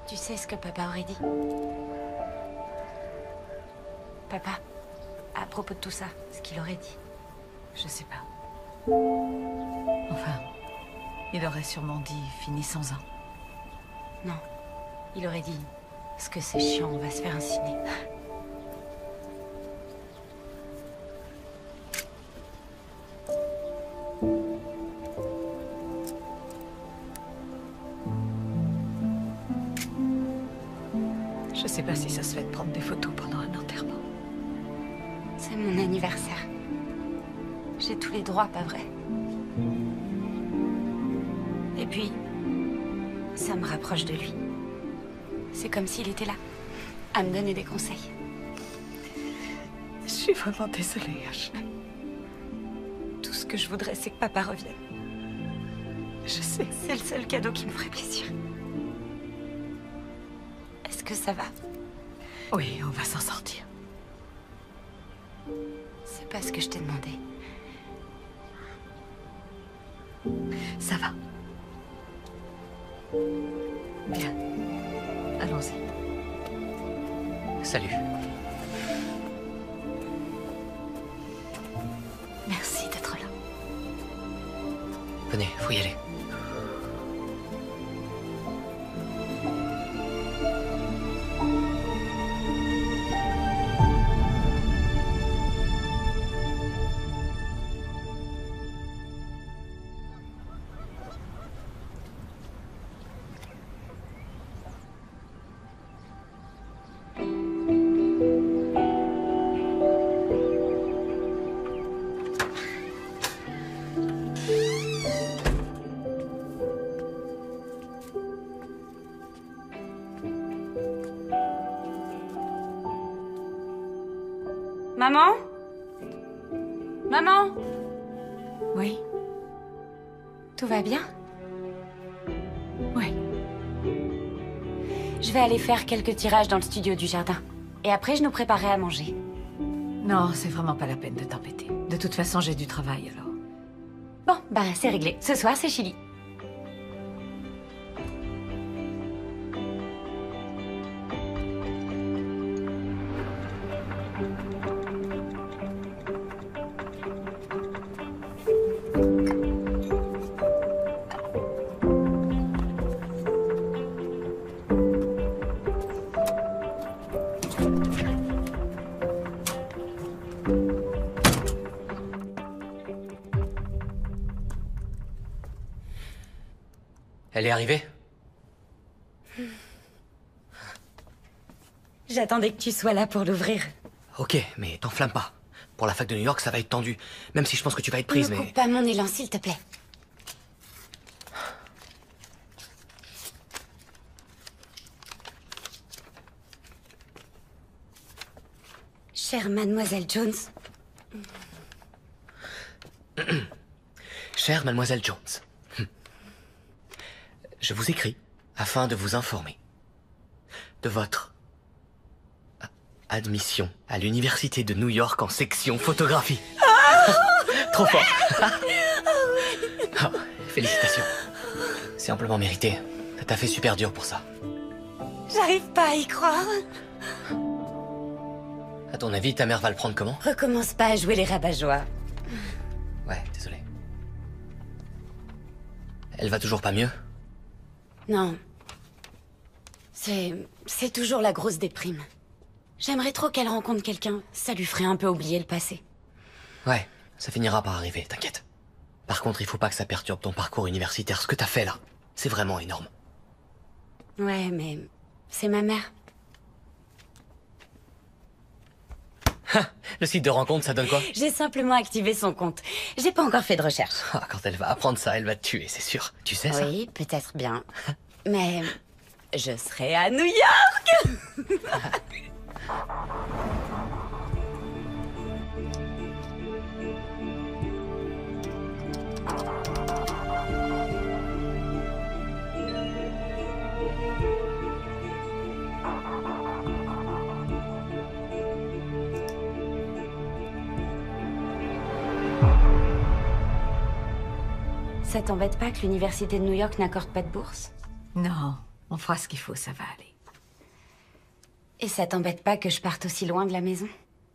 Tu sais ce que papa aurait dit? Papa, à propos de tout ça, ce qu'il aurait dit. Je sais pas. Enfin, il aurait sûrement dit fini sans un. Non, il aurait dit ce que c'est chiant, on va se faire incinérer. Je sais pas si ça se fait de prendre des photos pendant un enterrement. C'est mon anniversaire. J'ai tous les droits, pas vrai? Et puis, ça me rapproche de lui. C'est comme s'il était là, à me donner des conseils. Je suis vraiment désolée, Ashley. Tout ce que je voudrais, c'est que papa revienne. Je sais. C'est le seul cadeau qui me ferait plaisir. Est-ce que ça va? Oui, on va s'en sortir. C'est pas ce que je t'ai demandé. Ça va. Bien. Allons-y. Salut. Merci d'être là. Venez, faut y aller. Maman? Maman? Oui? Tout va bien? Oui. Je vais aller faire quelques tirages dans le studio du jardin. Et après, je nous préparerai à manger. Non, c'est vraiment pas la peine de t'embêter. De toute façon, j'ai du travail, alors. Bon, bah c'est réglé. Ce soir, c'est Chili. Elle est arrivée? J'attendais que tu sois là pour l'ouvrir. Ok, mais t'enflamme pas. Pour la fac de New York, ça va être tendu. Même si je pense que tu vas être prise, Ne mais... coupe pas mon élan, s'il te plaît. Chère mademoiselle Jones, Chère mademoiselle Jones, je vous écris afin de vous informer de votre admission à l'université de New York en section photographie. Trop fort. Oh, félicitations. C'est amplement mérité. T'as fait super dur pour ça. j'arrive pas à y croire. À ton avis, ta mère va le prendre comment? Recommence pas à jouer les rabat-joie. Ouais, désolé. Elle va toujours pas mieux? Non. C'est toujours la grosse déprime. J'aimerais trop qu'elle rencontre quelqu'un. Ça lui ferait un peu oublier le passé. Ouais, ça finira par arriver, t'inquiète. Par contre, il faut pas que ça perturbe ton parcours universitaire. Ce que t'as fait là, c'est vraiment énorme. Ouais, mais c'est ma mère. Le site de rencontre, ça donne quoi? J'ai simplement activé son compte. J'ai pas encore fait de recherche. Ah, quand elle va apprendre ça, elle va te tuer, c'est sûr. Tu sais ça? Oui, peut-être bien. Mais je serai à New York. Ça t'embête pas que l'université de New York n'accorde pas de bourse? Non, On fera ce qu'il faut, ça va aller. Et ça t'embête pas que je parte aussi loin de la maison?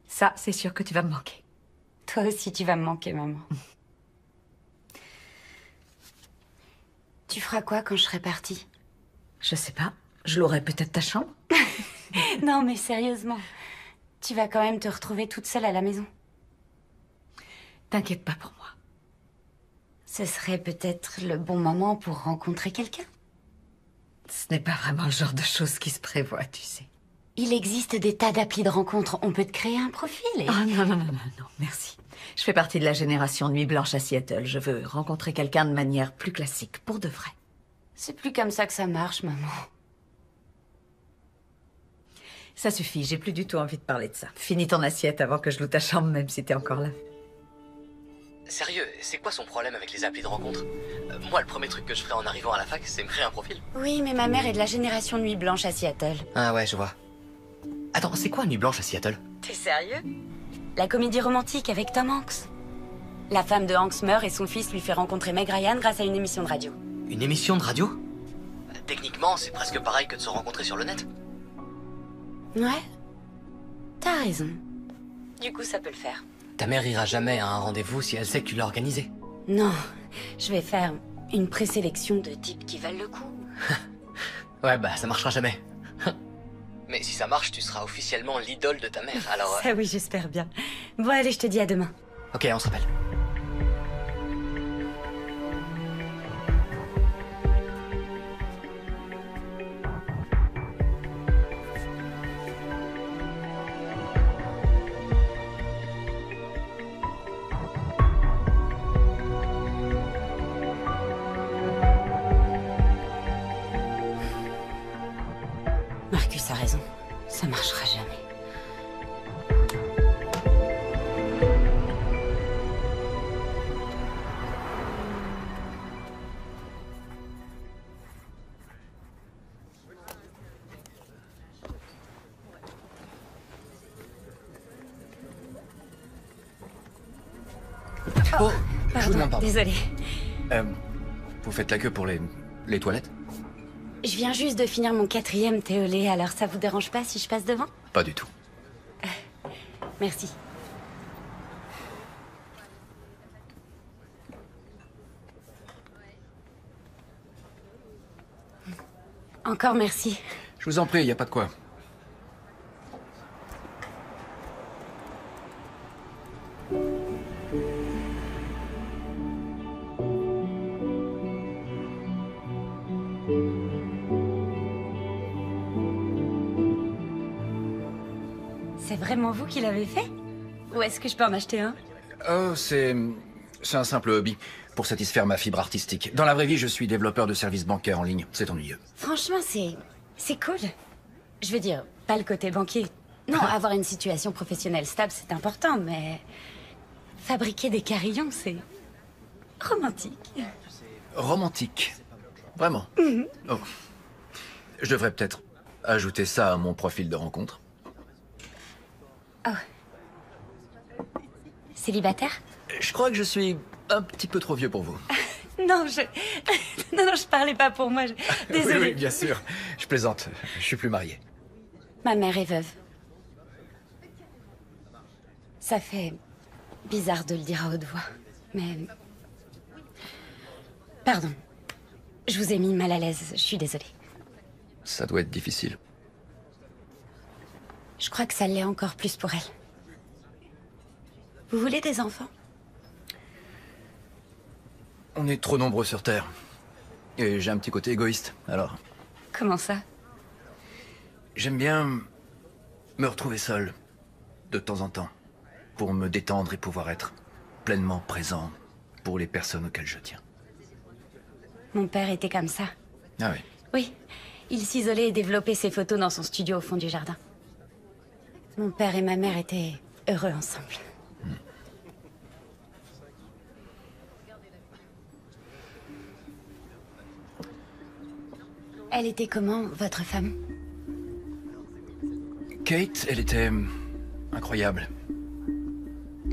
Ça, c'est sûr que tu vas me manquer. Toi aussi, tu vas me manquer, maman. Tu feras quoi quand je serai partie? Je sais pas. Je louerai peut-être ta chambre. Non, mais sérieusement. Tu vas quand même te retrouver toute seule à la maison. T'inquiète pas pour moi. Ce serait peut-être le bon moment pour rencontrer quelqu'un. Ce n'est pas vraiment le genre de choses qui se prévoit, tu sais. Il existe des tas d'applis de rencontres. On peut te créer un profil et... Ah non, non, non, non, non, merci. Je fais partie de la génération Nuit Blanche à Seattle. Je veux rencontrer quelqu'un de manière plus classique, pour de vrai. C'est plus comme ça que ça marche, maman. Ça suffit, j'ai plus du tout envie de parler de ça. Finis ton assiette avant que je loue ta chambre, même si t'es encore là. Sérieux, c'est quoi son problème avec les applis de rencontre? Moi, le premier truc que je ferai en arrivant à la fac, c'est me créer un profil. Oui, mais ma mère est de la génération Nuit Blanche à Seattle. Ah ouais, je vois. Attends, c'est quoi Nuit Blanche à Seattle? T'es sérieux? La comédie romantique avec Tom Hanks. La femme de Hanks meurt et son fils lui fait rencontrer Meg Ryan grâce à une émission de radio. Une émission de radio? Techniquement, c'est presque pareil que de se rencontrer sur le net. Ouais. T'as raison. Du coup, ça peut le faire. Ta mère ira jamais à un rendez-vous si elle sait que tu l'as organisé. Non, je vais faire une présélection de types qui valent le coup. Ouais, bah ça marchera jamais. Mais si ça marche, tu seras officiellement l'idole de ta mère, alors... Ça oui, j'espère bien. Bon, allez, je te dis à demain. Ok, on se rappelle. Marcus a raison. Ça marchera jamais. Oh, je vous demande pardon. Désolée. Vous faites la queue pour les toilettes? Je viens juste de finir mon 4e thé au lait, alors ça vous dérange pas si je passe devant? Pas du tout. Merci. Encore merci. Je vous en prie, y a pas de quoi. C'est vraiment vous qui l'avez fait? Ou est-ce que je peux en acheter un? Oh, c'est un simple hobby pour satisfaire ma fibre artistique. Dans la vraie vie, je suis développeur de services bancaires en ligne. C'est ennuyeux. Franchement, c'est cool. Je veux dire, pas le côté banquier. Non, avoir une situation professionnelle stable, c'est important, mais... fabriquer des carillons, c'est... romantique. Romantique. Vraiment. Oh. Je devrais peut-être ajouter ça à mon profil de rencontre. Oh. Célibataire? Je crois que je suis un petit peu trop vieux pour vous. Non, non, je parlais pas pour moi. Désolée. Oui, oui, bien sûr. Je plaisante. Je suis plus marié. Ma mère est veuve. Ça fait bizarre de le dire à haute voix, mais... Pardon. Je vous ai mis mal à l'aise, je suis désolée. Ça doit être difficile. Je crois que ça l'est encore plus pour elle. Vous voulez des enfants? On est trop nombreux sur Terre. Et j'ai un petit côté égoïste, alors... Comment ça? J'aime bien me retrouver seul, de temps en temps, pour me détendre et pouvoir être pleinement présent pour les personnes auxquelles je tiens. Mon père était comme ça. Ah oui. Oui, il s'isolait et développait ses photos dans son studio au fond du jardin. Mon père et ma mère étaient heureux ensemble. Elle était comment, votre femme? Kate, elle était incroyable.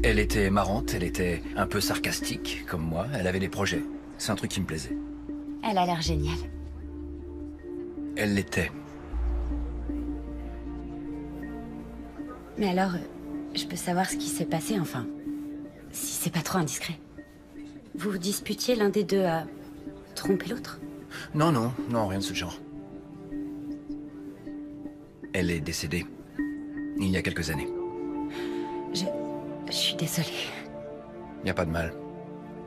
Elle était marrante, elle était un peu sarcastique, comme moi. Elle avait des projets. C'est un truc qui me plaisait. Elle a l'air géniale. Elle l'était. Mais alors, je peux savoir ce qui s'est passé, enfin. Si c'est pas trop indiscret. Vous vous disputiez, l'un des deux a trompé l'autre? Non, non, non, rien de ce genre. Elle est décédée. Il y a quelques années. Je suis désolée. Il n'y a pas de mal.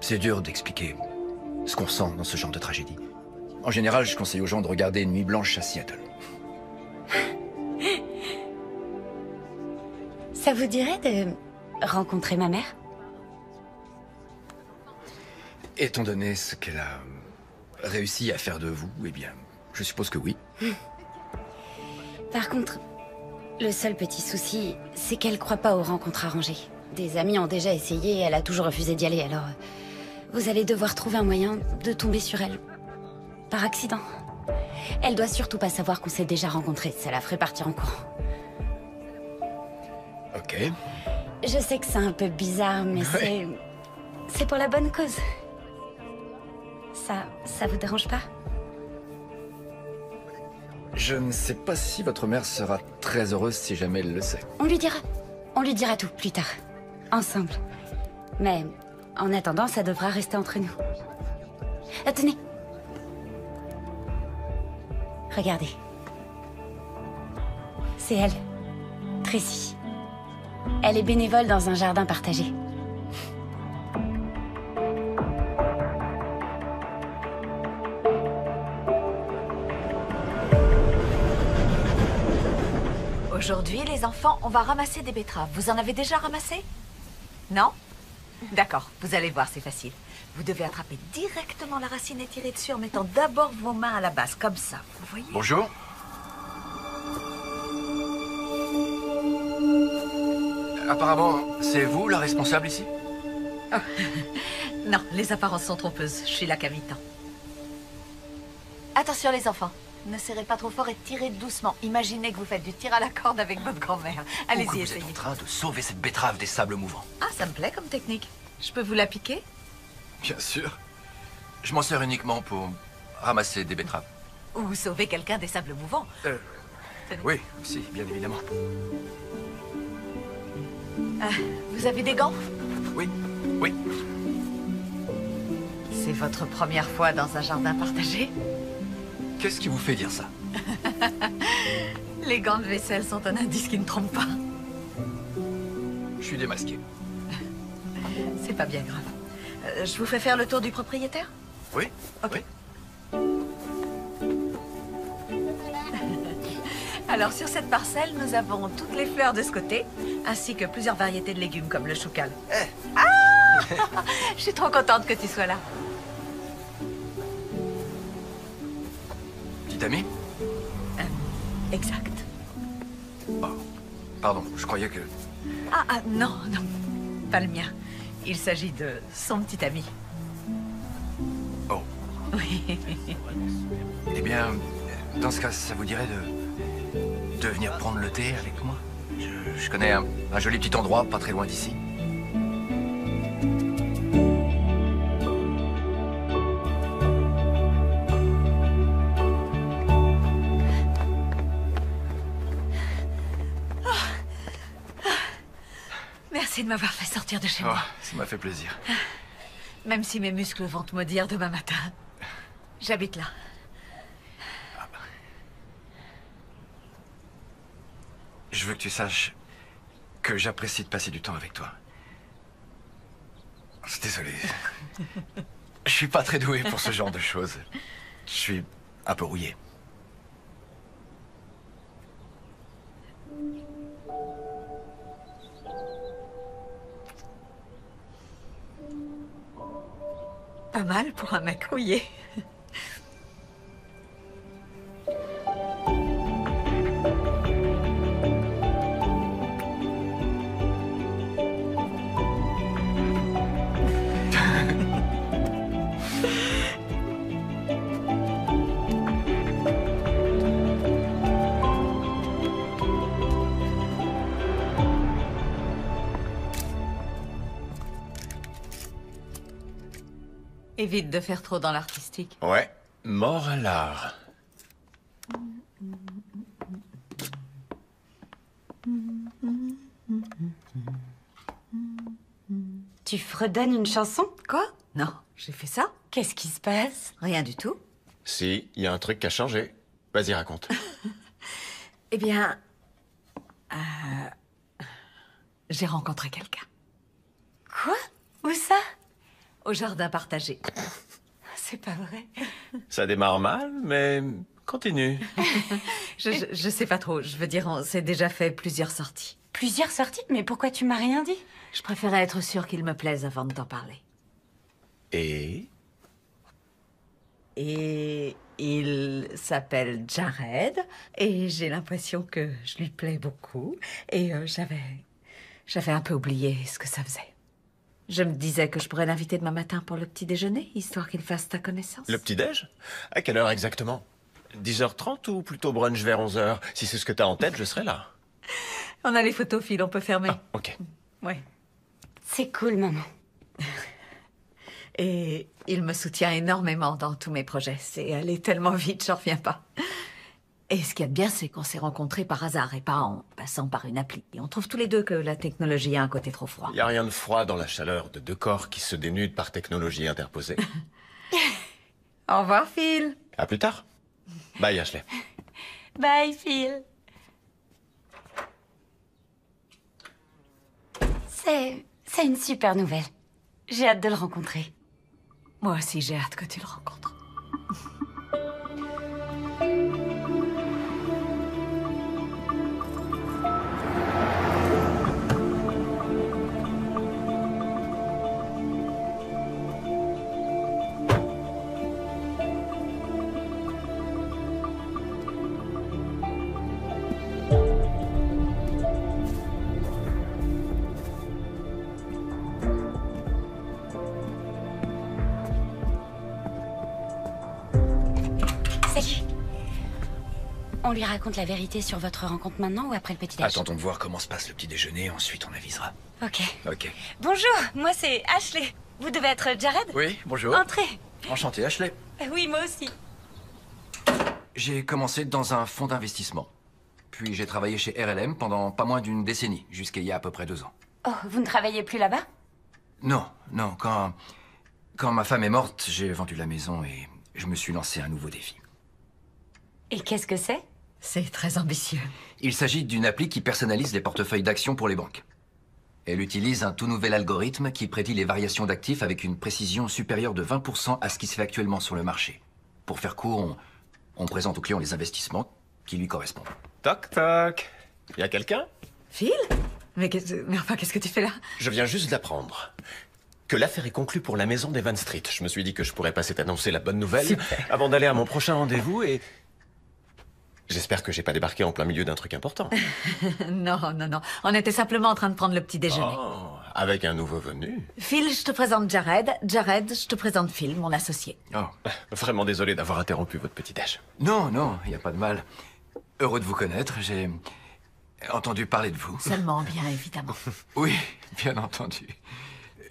C'est dur d'expliquer ce qu'on ressent dans ce genre de tragédie. En général, je conseille aux gens de regarder Nuit Blanche à Seattle. Ça vous dirait de rencontrer ma mère? Étant donné ce qu'elle a réussi à faire de vous, eh bien, je suppose que oui. Par contre, le seul petit souci, c'est qu'elle croit pas aux rencontres arrangées. Des amis ont déjà essayé et elle a toujours refusé d'y aller, alors... Vous allez devoir trouver un moyen de tomber sur elle. Par accident. Elle doit surtout pas savoir qu'on s'est déjà rencontrés, ça la ferait partir en courant. Ok. Je sais que c'est un peu bizarre, mais Ouais. c'est pour la bonne cause. Ça vous dérange pas? Je ne sais pas si votre mère sera très heureuse si jamais elle le sait. On lui dira. On lui dira tout plus tard. Ensemble. Mais en attendant, ça devra rester entre nous. Tenez. Regardez. C'est elle. Tracy. Elle est bénévole dans un jardin partagé. Aujourd'hui, les enfants, on va ramasser des betteraves. Vous en avez déjà ramassé? Non? D'accord, vous allez voir, c'est facile. Vous devez attraper directement la racine et tirer dessus en mettant d'abord vos mains à la base, comme ça, vous voyez? Bonjour. Apparemment, c'est vous la responsable ici? Non, les apparences sont trompeuses. Je suis là qu'à mi-temps. Attention les enfants, ne serrez pas trop fort et tirez doucement. Imaginez que vous faites du tir à la corde avec votre grand-mère. Allez-y, Vous essayez. êtes en train de sauver cette betterave des sables mouvants. Ah, ça me plaît comme technique. Je peux vous la piquer? Bien sûr. Je m'en sers uniquement pour ramasser des betteraves. Ou sauver quelqu'un des sables mouvants. Oui, si, bien évidemment. Vous avez des gants? Oui, oui. C'est votre première fois dans un jardin partagé? Qu'est-ce qui vous fait dire ça? Les gants de vaisselle sont un indice qui ne trompe pas. Je suis démasqué. C'est pas bien grave. Je vous fais faire le tour du propriétaire? Oui, Ok. oui. Alors, sur cette parcelle, nous avons toutes les fleurs de ce côté, ainsi que plusieurs variétés de légumes comme le choucal. Ah! Je suis trop contente que tu sois là. Petite amie? Exact. Oh, pardon, je croyais que... Non, non, pas le mien. Il s'agit de son petit ami. Oh. Oui. Eh bien, dans ce cas, ça vous dirait de venir prendre le thé avec moi? Je connais un joli petit endroit pas très loin d'ici. Merci de m'avoir fait sortir de chez Oh, moi. ça m'a fait plaisir. Même si mes muscles vont te maudire demain matin. J'habite là. Je veux que tu saches que j'apprécie de passer du temps avec toi. Désolé. Je suis pas très doué pour ce genre de choses. Je suis un peu rouillé. Pas mal pour un mec rouillé. Évite de faire trop dans l'artistique. Ouais, mort à l'art. Tu fredonnes une chanson? Quoi? Non, j'ai fait ça? Qu'est-ce qui se passe? Rien du tout. Si, il y a un truc qui a changé. Vas-y, raconte. Eh bien... j'ai rencontré quelqu'un. Quoi? Où ça? Au jardin partagé. C'est pas vrai. Ça démarre mal, mais continue. Je sais pas trop. Je veux dire, on s'est déjà fait plusieurs sorties. Plusieurs sorties? Mais pourquoi tu m'as rien dit? Je préférais être sûre qu'il me plaise avant de t'en parler. Et Et il s'appelle Jared, et j'ai l'impression que je lui plais beaucoup. Et j'avais un peu oublié ce que ça faisait. Je me disais que je pourrais l'inviter demain matin pour le petit déjeuner, histoire qu'il fasse ta connaissance. le petit-déj? À quelle heure exactement? 10h30 ou plutôt brunch vers 11h? Si c'est ce que t'as en tête, je serai là. On a les photos, Phil, on peut fermer. Ah, ok. Ouais. C'est cool, maman. Et il me soutient énormément dans tous mes projets. C'est allé tellement vite, j'en reviens pas. Et ce qu'il y a de bien, c'est qu'on s'est rencontrés par hasard et pas en passant par une appli. Et on trouve tous les deux que la technologie a un côté trop froid. Y a rien de froid dans la chaleur de deux corps qui se dénudent par technologie interposée. Au revoir, Phil. À plus tard. Bye, Ashley. Bye, Phil. C'est une super nouvelle. J'ai hâte de le rencontrer. Moi aussi, j'ai hâte que tu le rencontres. Salut. On lui raconte la vérité sur votre rencontre maintenant ou après le petit-déj? Attendons de voir comment se passe le petit déjeuner, ensuite on avisera. Ok. Ok. Bonjour, moi c'est Ashley. Vous devez être Jared? Oui, bonjour. Entrez. Enchanté, Ashley. Oui, moi aussi. J'ai commencé dans un fonds d'investissement. Puis j'ai travaillé chez RLM pendant pas moins d'une décennie, jusqu'à il y a à peu près 2 ans. Oh, vous ne travaillez plus là-bas? Non, non, quand ma femme est morte, j'ai vendu la maison et je me suis lancé un nouveau défi. Et qu'est-ce que c'est? C'est très ambitieux. Il s'agit d'une appli qui personnalise les portefeuilles d'actions pour les banques. Elle utilise un tout nouvel algorithme qui prédit les variations d'actifs avec une précision supérieure de 20% à ce qui se fait actuellement sur le marché. Pour faire court, on présente au client les investissements qui lui correspondent. Toc toc. Y a quelqu'un? Phil? Mais enfin, qu'est-ce que tu fais là? Je viens juste d'apprendre que l'affaire est conclue pour la maison d'Evan Street. Je me suis dit que je pourrais passer t'annoncer la bonne nouvelle Super. avant d'aller à mon prochain rendez-vous et... J'espère que j'ai pas débarqué en plein milieu d'un truc important. Non, non, non. On était simplement en train de prendre le petit déjeuner. Oh, avec un nouveau venu. Phil, je te présente Jared. Jared, je te présente Phil, mon associé. Oh. Vraiment désolé d'avoir interrompu votre petit-déj. Non, non, il n'y a pas de mal. Heureux de vous connaître, j'ai entendu parler de vous. Seulement bien, évidemment. Oui, bien entendu.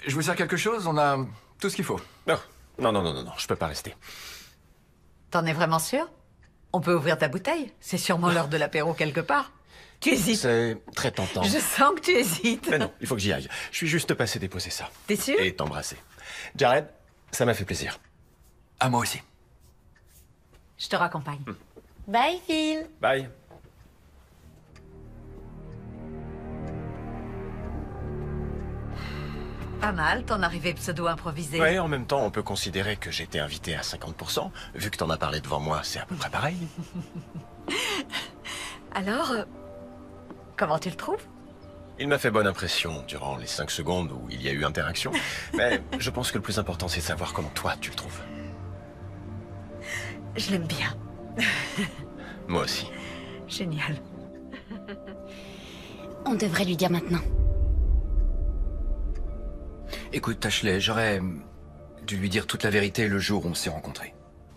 Je vous sers quelque chose? On a tout ce qu'il faut. Non, non, non, non, non, non, je peux pas rester. T'en es vraiment sûr? On peut ouvrir ta bouteille. C'est sûrement l'heure de l'apéro quelque part. Tu hésites. C'est très tentant. Je sens que tu hésites. Mais non, il faut que j'y aille. Je suis juste passé déposer ça. T'es sûr? Et t'embrasser. Jared, ça m'a fait plaisir. À moi aussi. Je te raccompagne. Bye, Phil. Bye. Pas mal, ton arrivée pseudo-improvisée. Ouais, en même temps, on peut considérer que j'étais invité à 50%. Vu que t'en as parlé devant moi, c'est à peu près pareil. Alors, comment tu le trouves? Il m'a fait bonne impression durant les 5 secondes où il y a eu interaction. Mais je pense que le plus important, c'est de savoir comment toi, tu le trouves. Je l'aime bien. Moi aussi. Génial. On devrait lui dire maintenant. Écoute, Ashley, j'aurais dû lui dire toute la vérité le jour où on s'est rencontrés.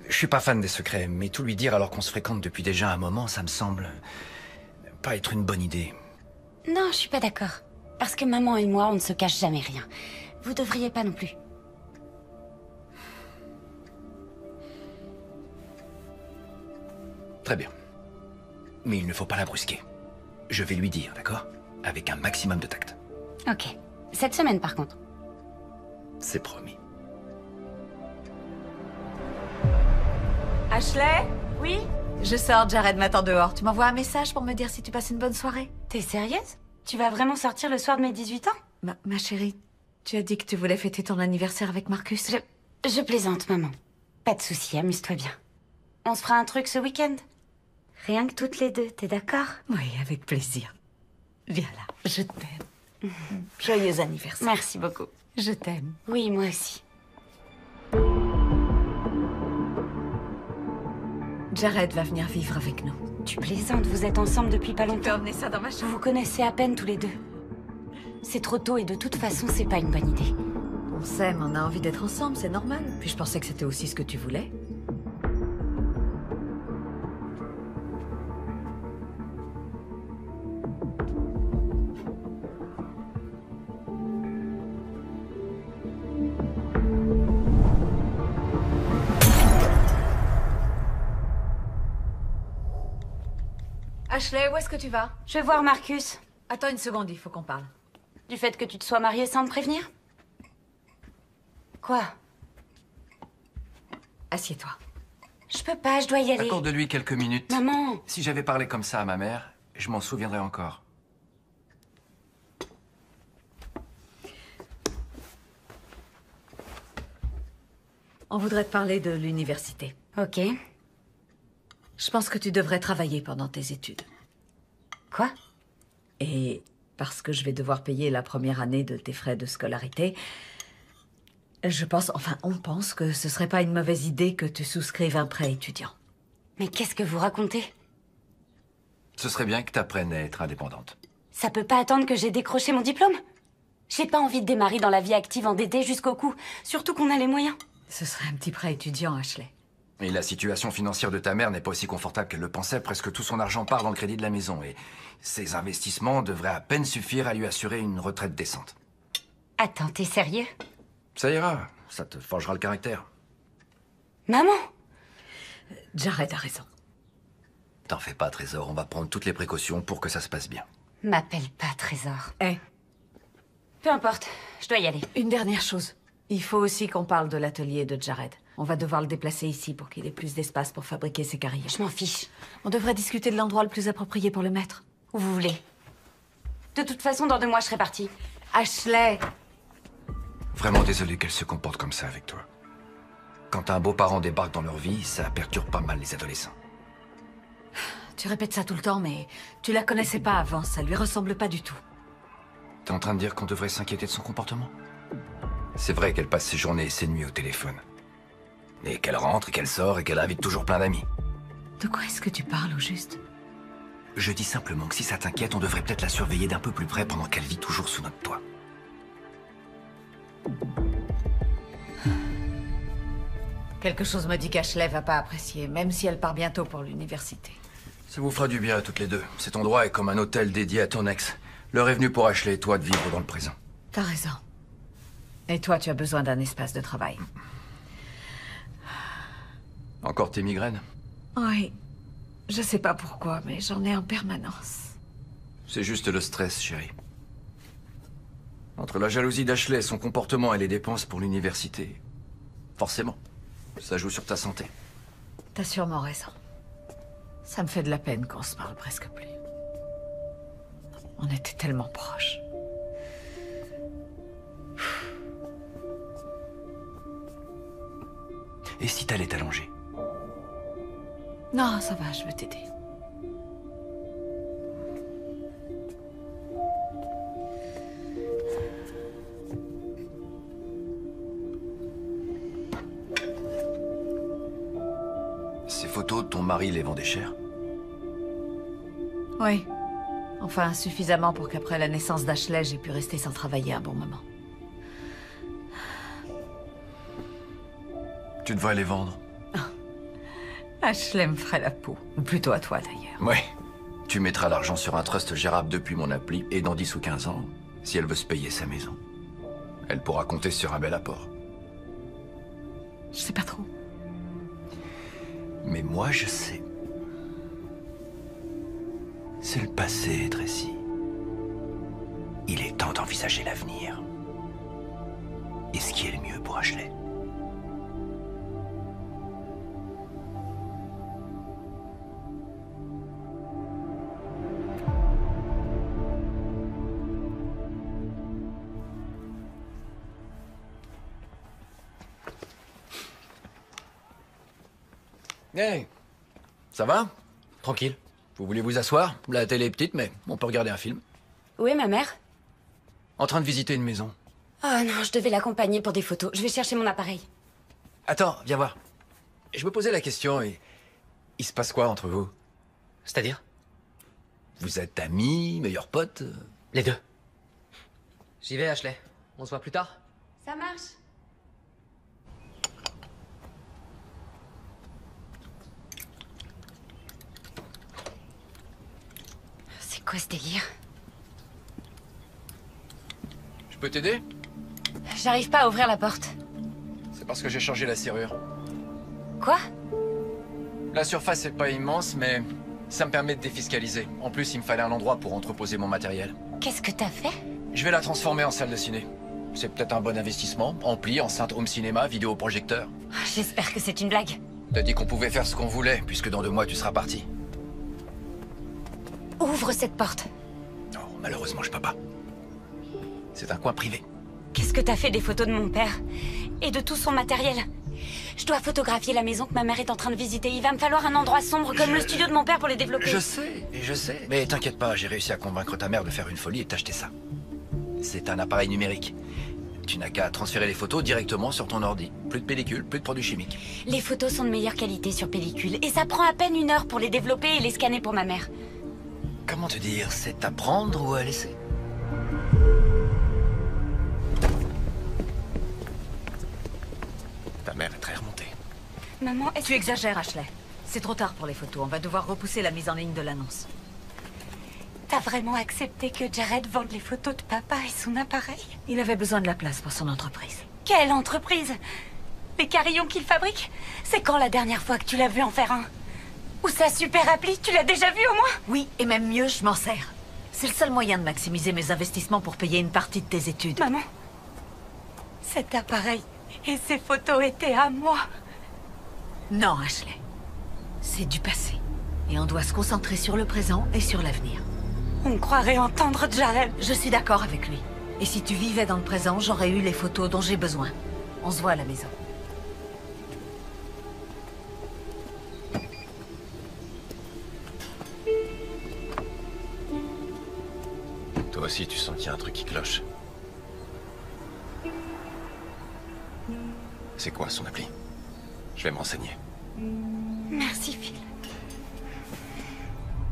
Je suis pas fan des secrets, mais tout lui dire alors qu'on se fréquente depuis déjà un moment, ça me semble pas être une bonne idée. Non, je suis pas d'accord. Parce que maman et moi, on ne se cache jamais rien. Vous devriez pas non plus. Très bien. Mais il ne faut pas la brusquer. Je vais lui dire, d'accord? Avec un maximum de tact. Ok. Cette semaine, par contre. C'est promis. Ashley? Oui? Je sors, Jared m'attend dehors. Tu m'envoies un message pour me dire si tu passes une bonne soirée? T'es sérieuse? Tu vas vraiment sortir le soir de mes 18 ans? Ma chérie, tu as dit que tu voulais fêter ton anniversaire avec Marcus. Je plaisante, maman. Pas de souci, amuse-toi bien. On se fera un truc ce week-end? Rien que toutes les deux, t'es d'accord? Oui, avec plaisir. Viens là, je t'aime. Joyeux anniversaire. Merci beaucoup. Je t'aime. Oui, moi aussi. Jared va venir vivre avec nous. Tu plaisantes, vous êtes ensemble depuis pas Tu peux longtemps. emmener ça dans ma Vous chambre? vous connaissez à peine tous les deux. C'est trop tôt et de toute façon, c'est pas une bonne idée. On s'aime, on a envie d'être ensemble, c'est normal. Puis je pensais que c'était aussi ce que tu voulais. Ashley, où est-ce que tu vas? Je vais voir Marcus. Attends une seconde, il faut qu'on parle. Du fait que tu te sois mariée sans me prévenir? Quoi? Assieds-toi. Je peux pas, je dois y aller. Accorde-lui quelques minutes. Maman! Si j'avais parlé comme ça à ma mère, je m'en souviendrai encore. On voudrait te parler de l'université. Ok. Je pense que tu devrais travailler pendant tes études. Quoi? Et parce que je vais devoir payer la première année de tes frais de scolarité, on pense que ce serait pas une mauvaise idée que tu souscrives un prêt étudiant. Mais qu'est-ce que vous racontez? Ce serait bien que tu apprennes à être indépendante. Ça peut pas attendre que j'ai décroché mon diplôme? J'ai pas envie de démarrer dans la vie active endettée jusqu'au cou, surtout qu'on a les moyens. Ce serait un petit prêt étudiant, Ashley. Et la situation financière de ta mère n'est pas aussi confortable qu'elle le pensait. Presque tout son argent part dans le crédit de la maison. Et ses investissements devraient à peine suffire à lui assurer une retraite décente. Attends, t'es sérieux? Ça ira, ça te forgera le caractère. Maman! Jared a raison. T'en fais pas, Trésor, on va prendre toutes les précautions pour que ça se passe bien. M'appelle pas Trésor. Eh, Peu importe, je dois y aller. une dernière chose. Il faut aussi qu'on parle de l'atelier de Jared. On va devoir le déplacer ici pour qu'il ait plus d'espace pour fabriquer ses carillons. Je m'en fiche. On devrait discuter de l'endroit le plus approprié pour le mettre. Où vous voulez. De toute façon, dans 2 mois, je serai partie. Ashley! Vraiment désolé qu'elle se comporte comme ça avec toi. Quand un beau-parent débarque dans leur vie, ça perturbe pas mal les adolescents. Tu répètes ça tout le temps, mais tu la connaissais pas avant, ça lui ressemble pas du tout. T'es en train de dire qu'on devrait s'inquiéter de son comportement? C'est vrai qu'elle passe ses journées et ses nuits au téléphone. Et qu'elle rentre et qu'elle sort et qu'elle invite toujours plein d'amis. De quoi est-ce que tu parles au juste? Je dis simplement que si ça t'inquiète, on devrait peut-être la surveiller d'un peu plus près pendant qu'elle vit toujours sous notre toit. Quelque chose me dit qu'Ashley va pas apprécier, même si elle part bientôt pour l'université. Ça vous fera du bien à toutes les deux. Cet endroit est comme un hôtel dédié à ton ex. L'heure est venue pour Ashley et toi de vivre dans le présent. T'as raison. Et toi, tu as besoin d'un espace de travail. Encore tes migraines? Oui. Je sais pas pourquoi, mais j'en ai en permanence. C'est juste le stress, chérie. Entre la jalousie d'Ashley, son comportement et les dépenses pour l'université, forcément, ça joue sur ta santé. T'as sûrement raison. Ça me fait de la peine qu'on se parle presque plus. On était tellement proches. Et si t'allais t'allonger? Non, ça va, je vais t'aider. Ces photos, ton mari les vendait cher? Oui. Enfin, suffisamment pour qu'après la naissance d'Ashley, j'ai pu rester sans travailler un bon moment. Tu devrais les vendre. Ashley me ferait la peau. Ou plutôt à toi, d'ailleurs. Ouais. Tu mettras l'argent sur un trust gérable depuis mon appli, et dans 10 ou 15 ans, si elle veut se payer sa maison, elle pourra compter sur un bel apport. Je sais pas trop. Mais moi, je sais. C'est le passé, Tracy. Il est temps d'envisager l'avenir. Et ce qui est le mieux pour Ashley. Hey, ça va? Tranquille. Vous voulez vous asseoir? La télé est petite, mais on peut regarder un film. Où est ma mère? En train de visiter une maison. Oh non, je devais l'accompagner pour des photos. Je vais chercher mon appareil. Attends, viens voir. Je me posais la question et... Il se passe quoi entre vous? C'est-à-dire? Vous êtes amis, meilleurs potes? Les deux. J'y vais, Ashley. On se voit plus tard? Ça marche. C'est quoi ce délire? Je peux t'aider? J'arrive pas à ouvrir la porte. C'est parce que j'ai changé la serrure. Quoi? La surface est pas immense, mais ça me permet de défiscaliser. En plus, il me fallait un endroit pour entreposer mon matériel. Qu'est-ce que t'as fait? Je vais la transformer en salle de ciné. C'est peut-être un bon investissement. Ampli, enceinte home cinéma, vidéoprojecteur. J'espère que c'est une blague. T'as dit qu'on pouvait faire ce qu'on voulait, puisque dans 2 mois, tu seras parti. Ouvre cette porte. Non, malheureusement, je peux pas. C'est un coin privé. Qu'est-ce que t'as fait des photos de mon père? Et de tout son matériel? Je dois photographier la maison que ma mère est en train de visiter. Il va me falloir un endroit sombre comme le studio de mon père pour les développer. Je sais. Mais t'inquiète pas, j'ai réussi à convaincre ta mère de faire une folie et de t'acheter ça. C'est un appareil numérique. Tu n'as qu'à transférer les photos directement sur ton ordi. Plus de pellicule, plus de produits chimiques. Les photos sont de meilleure qualité sur pellicule. Et ça prend à peine 1 heure pour les développer et les scanner pour ma mère. Comment te dire, c'est à prendre ou à laisser? Ta mère est très remontée. Maman, est-ce Tu exagères, Ashley. C'est trop tard pour les photos. On va devoir repousser la mise en ligne de l'annonce. T'as vraiment accepté que Jared vende les photos de papa et son appareil? Il avait besoin de la place pour son entreprise. Quelle entreprise? Les carillons qu'il fabrique? C'est quand la dernière fois que tu l'as vu en faire un? Ou sa super appli, tu l'as déjà vu au moins? Oui, et même mieux, je m'en sers. C'est le seul moyen de maximiser mes investissements pour payer une partie de tes études. Maman, cet appareil et ces photos étaient à moi. Non, Ashley. C'est du passé. Et on doit se concentrer sur le présent et sur l'avenir. On croirait entendre Jared. Je suis d'accord avec lui. Et si tu vivais dans le présent, j'aurais eu les photos dont j'ai besoin. On se voit à la maison. Toi aussi, tu sens qu'il y a un truc qui cloche. C'est quoi son appli? Je vais me renseigner. Merci, Phil.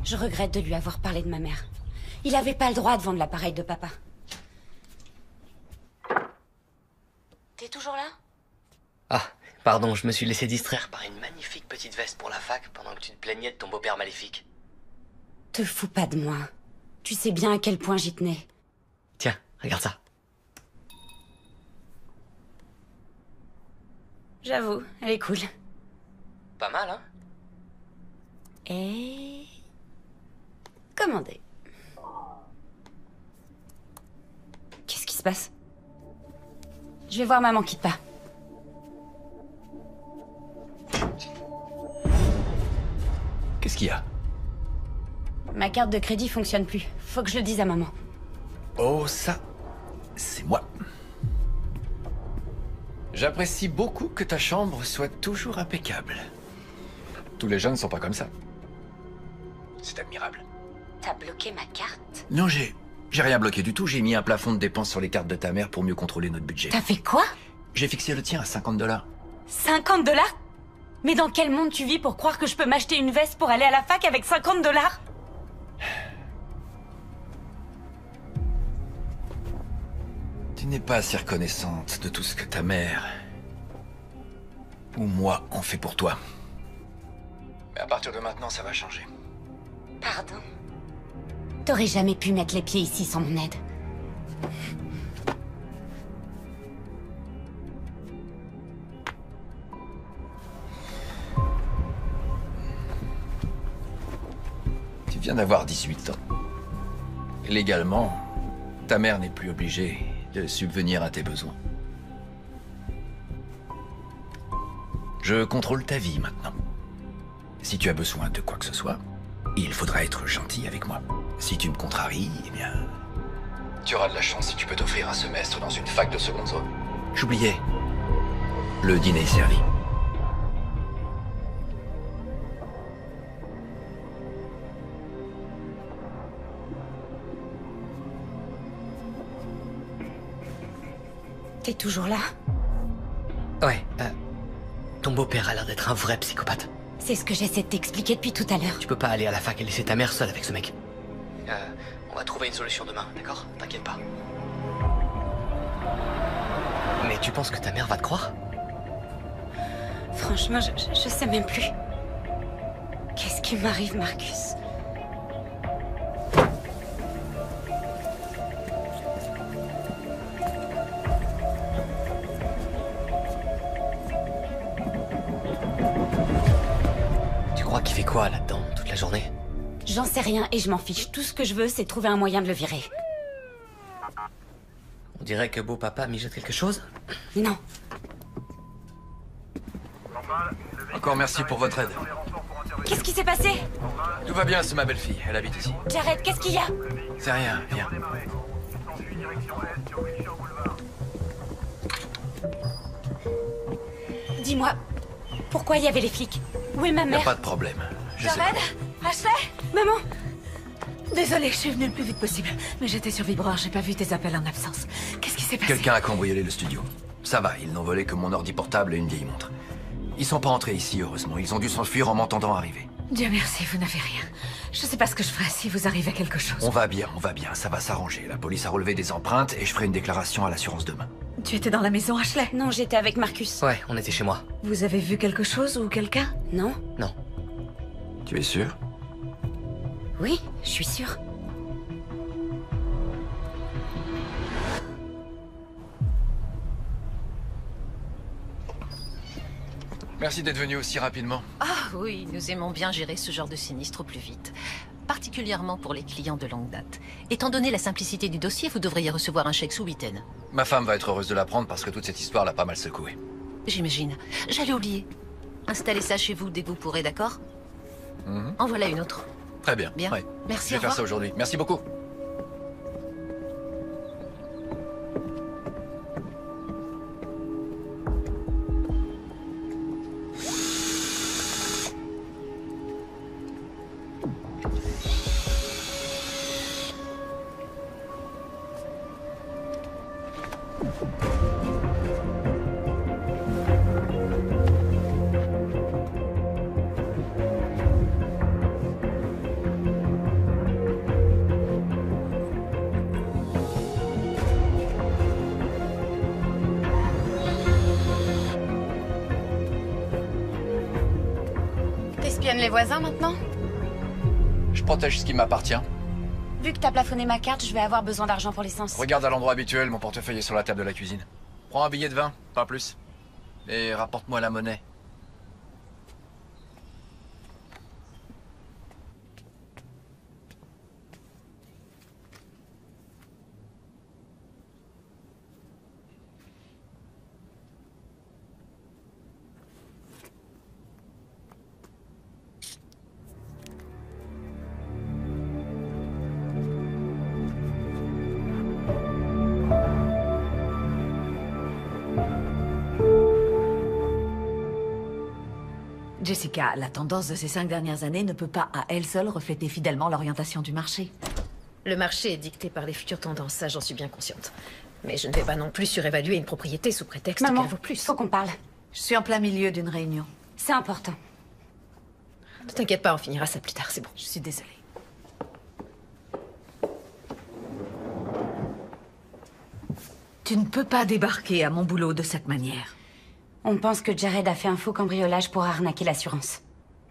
Je regrette de lui avoir parlé de ma mère. Il avait pas le droit de vendre l'appareil de papa. T'es toujours là? Ah, pardon, je me suis laissé distraire par une magnifique petite veste pour la fac pendant que tu te plaignais de ton beau-père maléfique. Te fous pas de moi. Tu sais bien à quel point j'y tenais. Tiens, regarde ça. J'avoue, elle est cool. Pas mal, hein? Et... commandé. Qu'est-ce qui se passe? Je vais voir maman, quitte pas. Qu'est-ce qu'il y a? Ma carte de crédit fonctionne plus. Faut que je le dise à maman. Oh, ça, c'est moi. J'apprécie beaucoup que ta chambre soit toujours impeccable. Tous les jeunes ne sont pas comme ça. C'est admirable. T'as bloqué ma carte? Non, j'ai rien bloqué du tout. J'ai mis un plafond de dépenses sur les cartes de ta mère pour mieux contrôler notre budget. T'as fait quoi? J'ai fixé le tien à 50 $. 50 $? Mais dans quel monde tu vis pour croire que je peux m'acheter une veste pour aller à la fac avec 50 $? Tu n'es pas assez reconnaissante de tout ce que ta mère ou moi on fait pour toi. Mais à partir de maintenant, ça va changer. Pardon. T'aurais jamais pu mettre les pieds ici sans mon aide. Tu viens d'avoir 18 ans. Légalement, ta mère n'est plus obligée de subvenir à tes besoins. Je contrôle ta vie maintenant. Si tu as besoin de quoi que ce soit, il faudra être gentil avec moi. Si tu me contraries, eh bien... tu auras de la chance si tu peux t'offrir un semestre dans une fac de seconde zone. J'oubliais. Le dîner est servi. T'es toujours là? Ouais, ton beau-père a l'air d'être un vrai psychopathe. C'est ce que j'essaie de t'expliquer depuis tout à l'heure. Tu peux pas aller à la fac et laisser ta mère seule avec ce mec. On va trouver une solution demain, d'accord? T'inquiète pas. Mais tu penses que ta mère va te croire? Franchement, je sais même plus. Qu'est-ce qui m'arrive, Marcus? Tu crois qu'il fait quoi là-dedans toute la journée? J'en sais rien et je m'en fiche. Tout ce que je veux, c'est trouver un moyen de le virer. On dirait que beau papa mijote quelque chose. Non. Encore merci pour votre aide. Qu'est-ce qui s'est passé? Tout va bien, c'est ma belle-fille. Elle habite ici. Jared, qu'est-ce qu'il y a? C'est rien, viens. Dis-moi, pourquoi il y avait les flics? Où est ma Y a mère? pas de problème. Je sais Jared? pas. Ashley? Maman? Désolée, je suis venue le plus vite possible. Mais j'étais sur vibreur, j'ai pas vu tes appels en absence. Qu'est-ce qui s'est passé? Quelqu'un a cambriolé le studio. Ça va, ils n'ont volé que mon ordi portable et une vieille montre. Ils sont pas entrés ici, heureusement. Ils ont dû s'enfuir en m'entendant arriver. Dieu merci, vous n'avez rien. Je sais pas ce que je ferais si vous arrivait quelque chose. On va bien, ça va s'arranger. La police a relevé des empreintes et je ferai une déclaration à l'assurance demain. Tu étais dans la maison, Ashley? Non, j'étais avec Marcus. Ouais, on était chez moi. Vous avez vu quelque chose ou quelqu'un? Non? Non. Tu es sûr? Oui, je suis sûre. Merci d'être venu aussi rapidement. Ah oui, nous aimons bien gérer ce genre de sinistre au plus vite. Particulièrement pour les clients de longue date. Étant donné la simplicité du dossier, vous devriez recevoir un chèque sous huitaine. Ma femme va être heureuse de l'apprendre parce que toute cette histoire l'a pas mal secouée. J'imagine. J'allais oublier. Installez ça chez vous dès que vous pourrez, d'accord? En voilà une autre. Très bien. Bien. Ouais. Merci, Je vais au faire revoir. ça aujourd'hui. Merci beaucoup. T'espionnes les voisins maintenant? Je protège ce qui m'appartient. Vu que t'as plafonné ma carte, je vais avoir besoin d'argent pour l'essence. Regarde à l'endroit habituel, mon portefeuille est sur la table de la cuisine. Prends un billet de 20, pas plus. Et rapporte-moi la monnaie. Jessica, la tendance de ces 5 dernières années ne peut pas à elle seule refléter fidèlement l'orientation du marché. Le marché est dicté par les futures tendances, ça j'en suis bien consciente. Mais je ne vais pas non plus surévaluer une propriété sous prétexte Maman, qu'elle vaut plus. faut qu'on parle. Je suis en plein milieu d'une réunion. C'est important. Ne t'inquiète pas, on finira ça plus tard, c'est bon. Je suis désolée. Tu ne peux pas débarquer à mon boulot de cette manière. On pense que Jared a fait un faux cambriolage pour arnaquer l'assurance.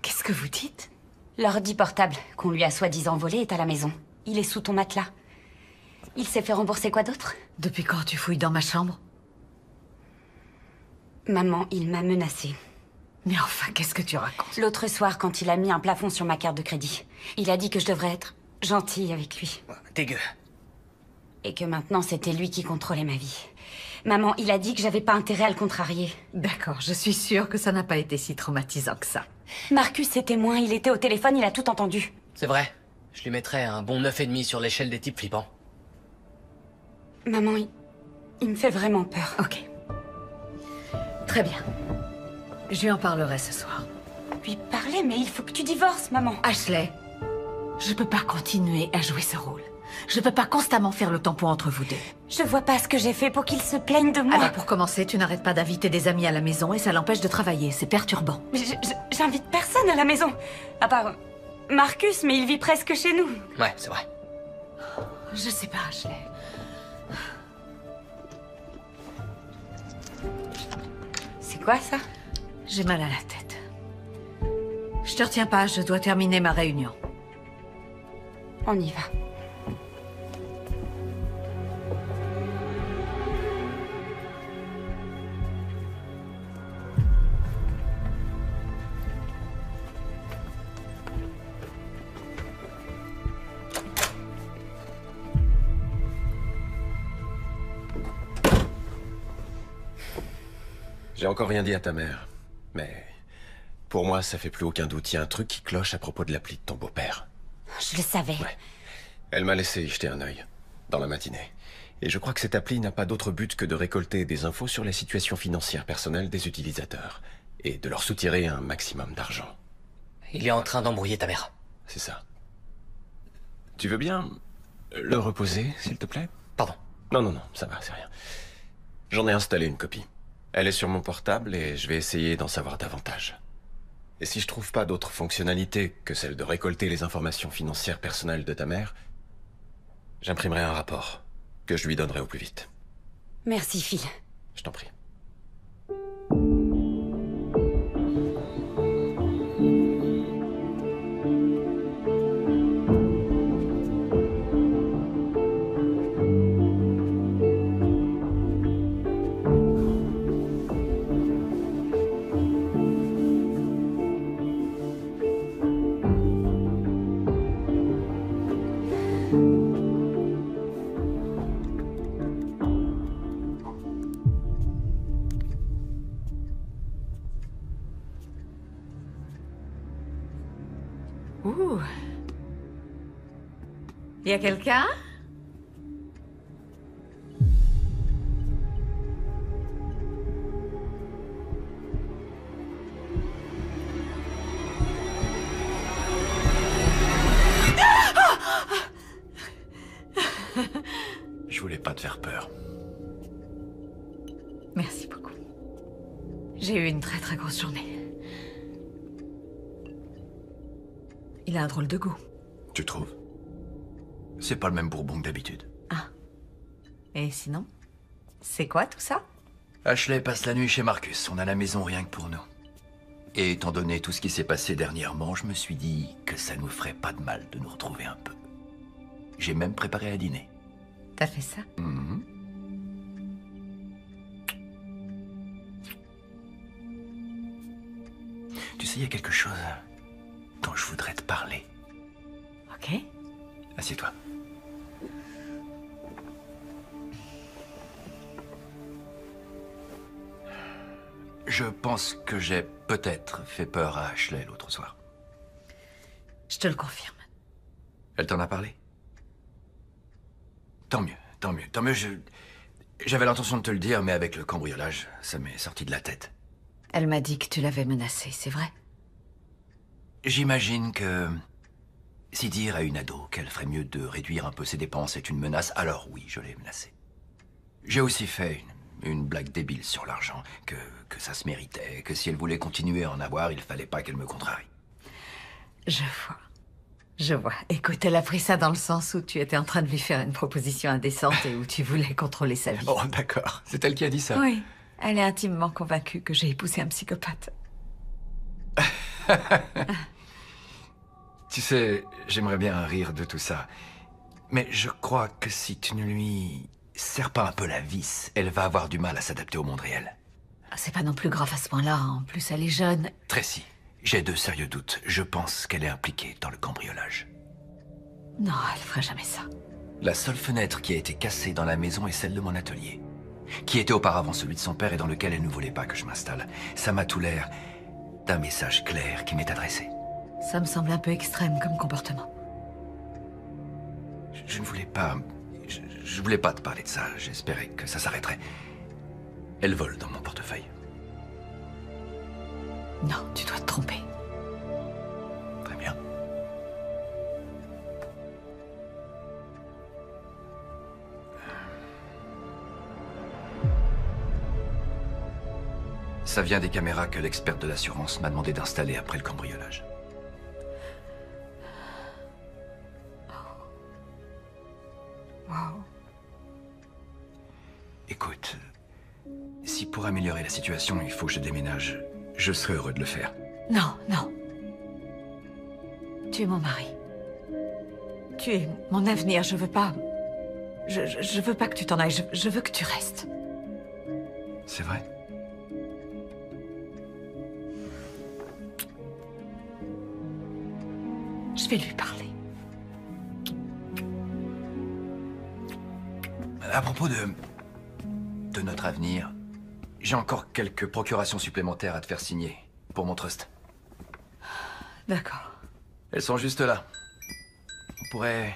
Qu'est-ce que vous dites? L'ordi portable qu'on lui a soi-disant volé est à la maison. Il est sous ton matelas. Il s'est fait rembourser quoi d'autre? Depuis quand tu fouilles dans ma chambre? Maman, il m'a menacée. Mais enfin, qu'est-ce que tu racontes? L'autre soir, quand il a mis un plafond sur ma carte de crédit, il a dit que je devrais être gentille avec lui. Dégueu. Et que maintenant, c'était lui qui contrôlait ma vie. Maman, il a dit que j'avais pas intérêt à le contrarier. D'accord, je suis sûre que ça n'a pas été si traumatisant que ça. Marcus est témoin, il était au téléphone, il a tout entendu. C'est vrai. Je lui mettrais un bon 9,5 sur l'échelle des types flippants. Maman, il me fait vraiment peur. Ok. Très bien. Je lui en parlerai ce soir. Lui parler, mais il faut que tu divorces, maman. Ashley, je peux pas continuer à jouer ce rôle. Je peux pas constamment faire le tampon entre vous deux. Je vois pas ce que j'ai fait pour qu'il se plaigne de moi. Alors pour commencer, tu n'arrêtes pas d'inviter des amis à la maison et ça l'empêche de travailler. C'est perturbant. Mais j'invite personne à la maison. À part Marcus, mais il vit presque chez nous. Ouais, c'est vrai. Je sais pas, Ashley. C'est quoi ça? J'ai mal à la tête. Je te retiens pas, je dois terminer ma réunion. On y va. J'ai encore rien dit à ta mère, mais pour moi, ça fait plus aucun doute. Il y a un truc qui cloche à propos de l'appli de ton beau-père. Je le savais. Ouais. Elle m'a laissé y jeter un œil, dans la matinée. Et je crois que cette appli n'a pas d'autre but que de récolter des infos sur la situation financière personnelle des utilisateurs, et de leur soutirer un maximum d'argent. Il est en train d'embrouiller ta mère. C'est ça. Tu veux bien le reposer, s'il te plaît? Pardon. Non, ça va, c'est rien. J'en ai installé une copie. Elle est sur mon portable et je vais essayer d'en savoir davantage. Et si je trouve pas d'autre fonctionnalité que celle de récolter les informations financières personnelles de ta mère, j'imprimerai un rapport que je lui donnerai au plus vite. Merci, Phil. Je t'en prie. Ouh. Y a quelqu'un? Je voulais pas te faire peur. Merci beaucoup. J'ai eu une très très grosse journée. Il a un drôle de goût. Tu trouves? C'est pas le même bourbon que d'habitude. Ah. Et sinon? C'est quoi tout ça? Ashley passe la nuit chez Marcus. On a la maison rien que pour nous. Et étant donné tout ce qui s'est passé dernièrement, je me suis dit que ça nous ferait pas de mal de nous retrouver un peu. J'ai même préparé à dîner. T'as fait ça? Mhm. Tu sais, il y a quelque chose dont je voudrais te parler. Ok. Assieds-toi. Je pense que j'ai peut-être fait peur à Ashley l'autre soir. Je te le confirme. Elle t'en a parlé? Tant mieux, tant mieux, tant mieux. J'avais l'intention de te le dire, mais avec le cambriolage, ça m'est sorti de la tête. Elle m'a dit que tu l'avais menacée, c'est vrai? J'imagine que si dire à une ado qu'elle ferait mieux de réduire un peu ses dépenses est une menace, alors oui, je l'ai menacée. J'ai aussi fait une blague débile sur l'argent, que ça se méritait, que si elle voulait continuer à en avoir, il fallait pas qu'elle me contrarie. Je vois. Je vois. Écoute, elle a pris ça dans le sens où tu étais en train de lui faire une proposition indécente et où tu voulais contrôler sa vie. Oh, d'accord. C'est elle qui a dit ça. Oui. Elle est intimement convaincue que j'ai épousé un psychopathe. Tu sais, j'aimerais bien rire de tout ça. Mais je crois que si tu ne lui serres pas un peu la vis, elle va avoir du mal à s'adapter au monde réel. C'est pas non plus grave à ce point-là. En plus, elle est jeune. Tracy, j'ai de sérieux doutes. Je pense qu'elle est impliquée dans le cambriolage. Non, elle ferait jamais ça. La seule fenêtre qui a été cassée dans la maison est celle de mon atelier, qui était auparavant celui de son père et dans lequel elle ne voulait pas que je m'installe. Ça m'a tout l'air d'un message clair qui m'est adressé. Ça me semble un peu extrême comme comportement. Je ne voulais pas... Je voulais pas te parler de ça. J'espérais que ça s'arrêterait. Elle vole dans mon portefeuille. Non, tu dois te tromper. Très bien. Ça vient des caméras que l'experte de l'assurance m'a demandé d'installer après le cambriolage. Wow. Écoute, si pour améliorer la situation, il faut que je déménage, je serais heureux de le faire. Non, non. Tu es mon mari. Tu es mon avenir, je veux pas... Je veux pas que tu t'en ailles, je veux que tu restes. C'est vrai? Je vais lui parler. À propos de notre avenir, j'ai encore quelques procurations supplémentaires à te faire signer pour mon trust. D'accord. Elles sont juste là. On pourrait...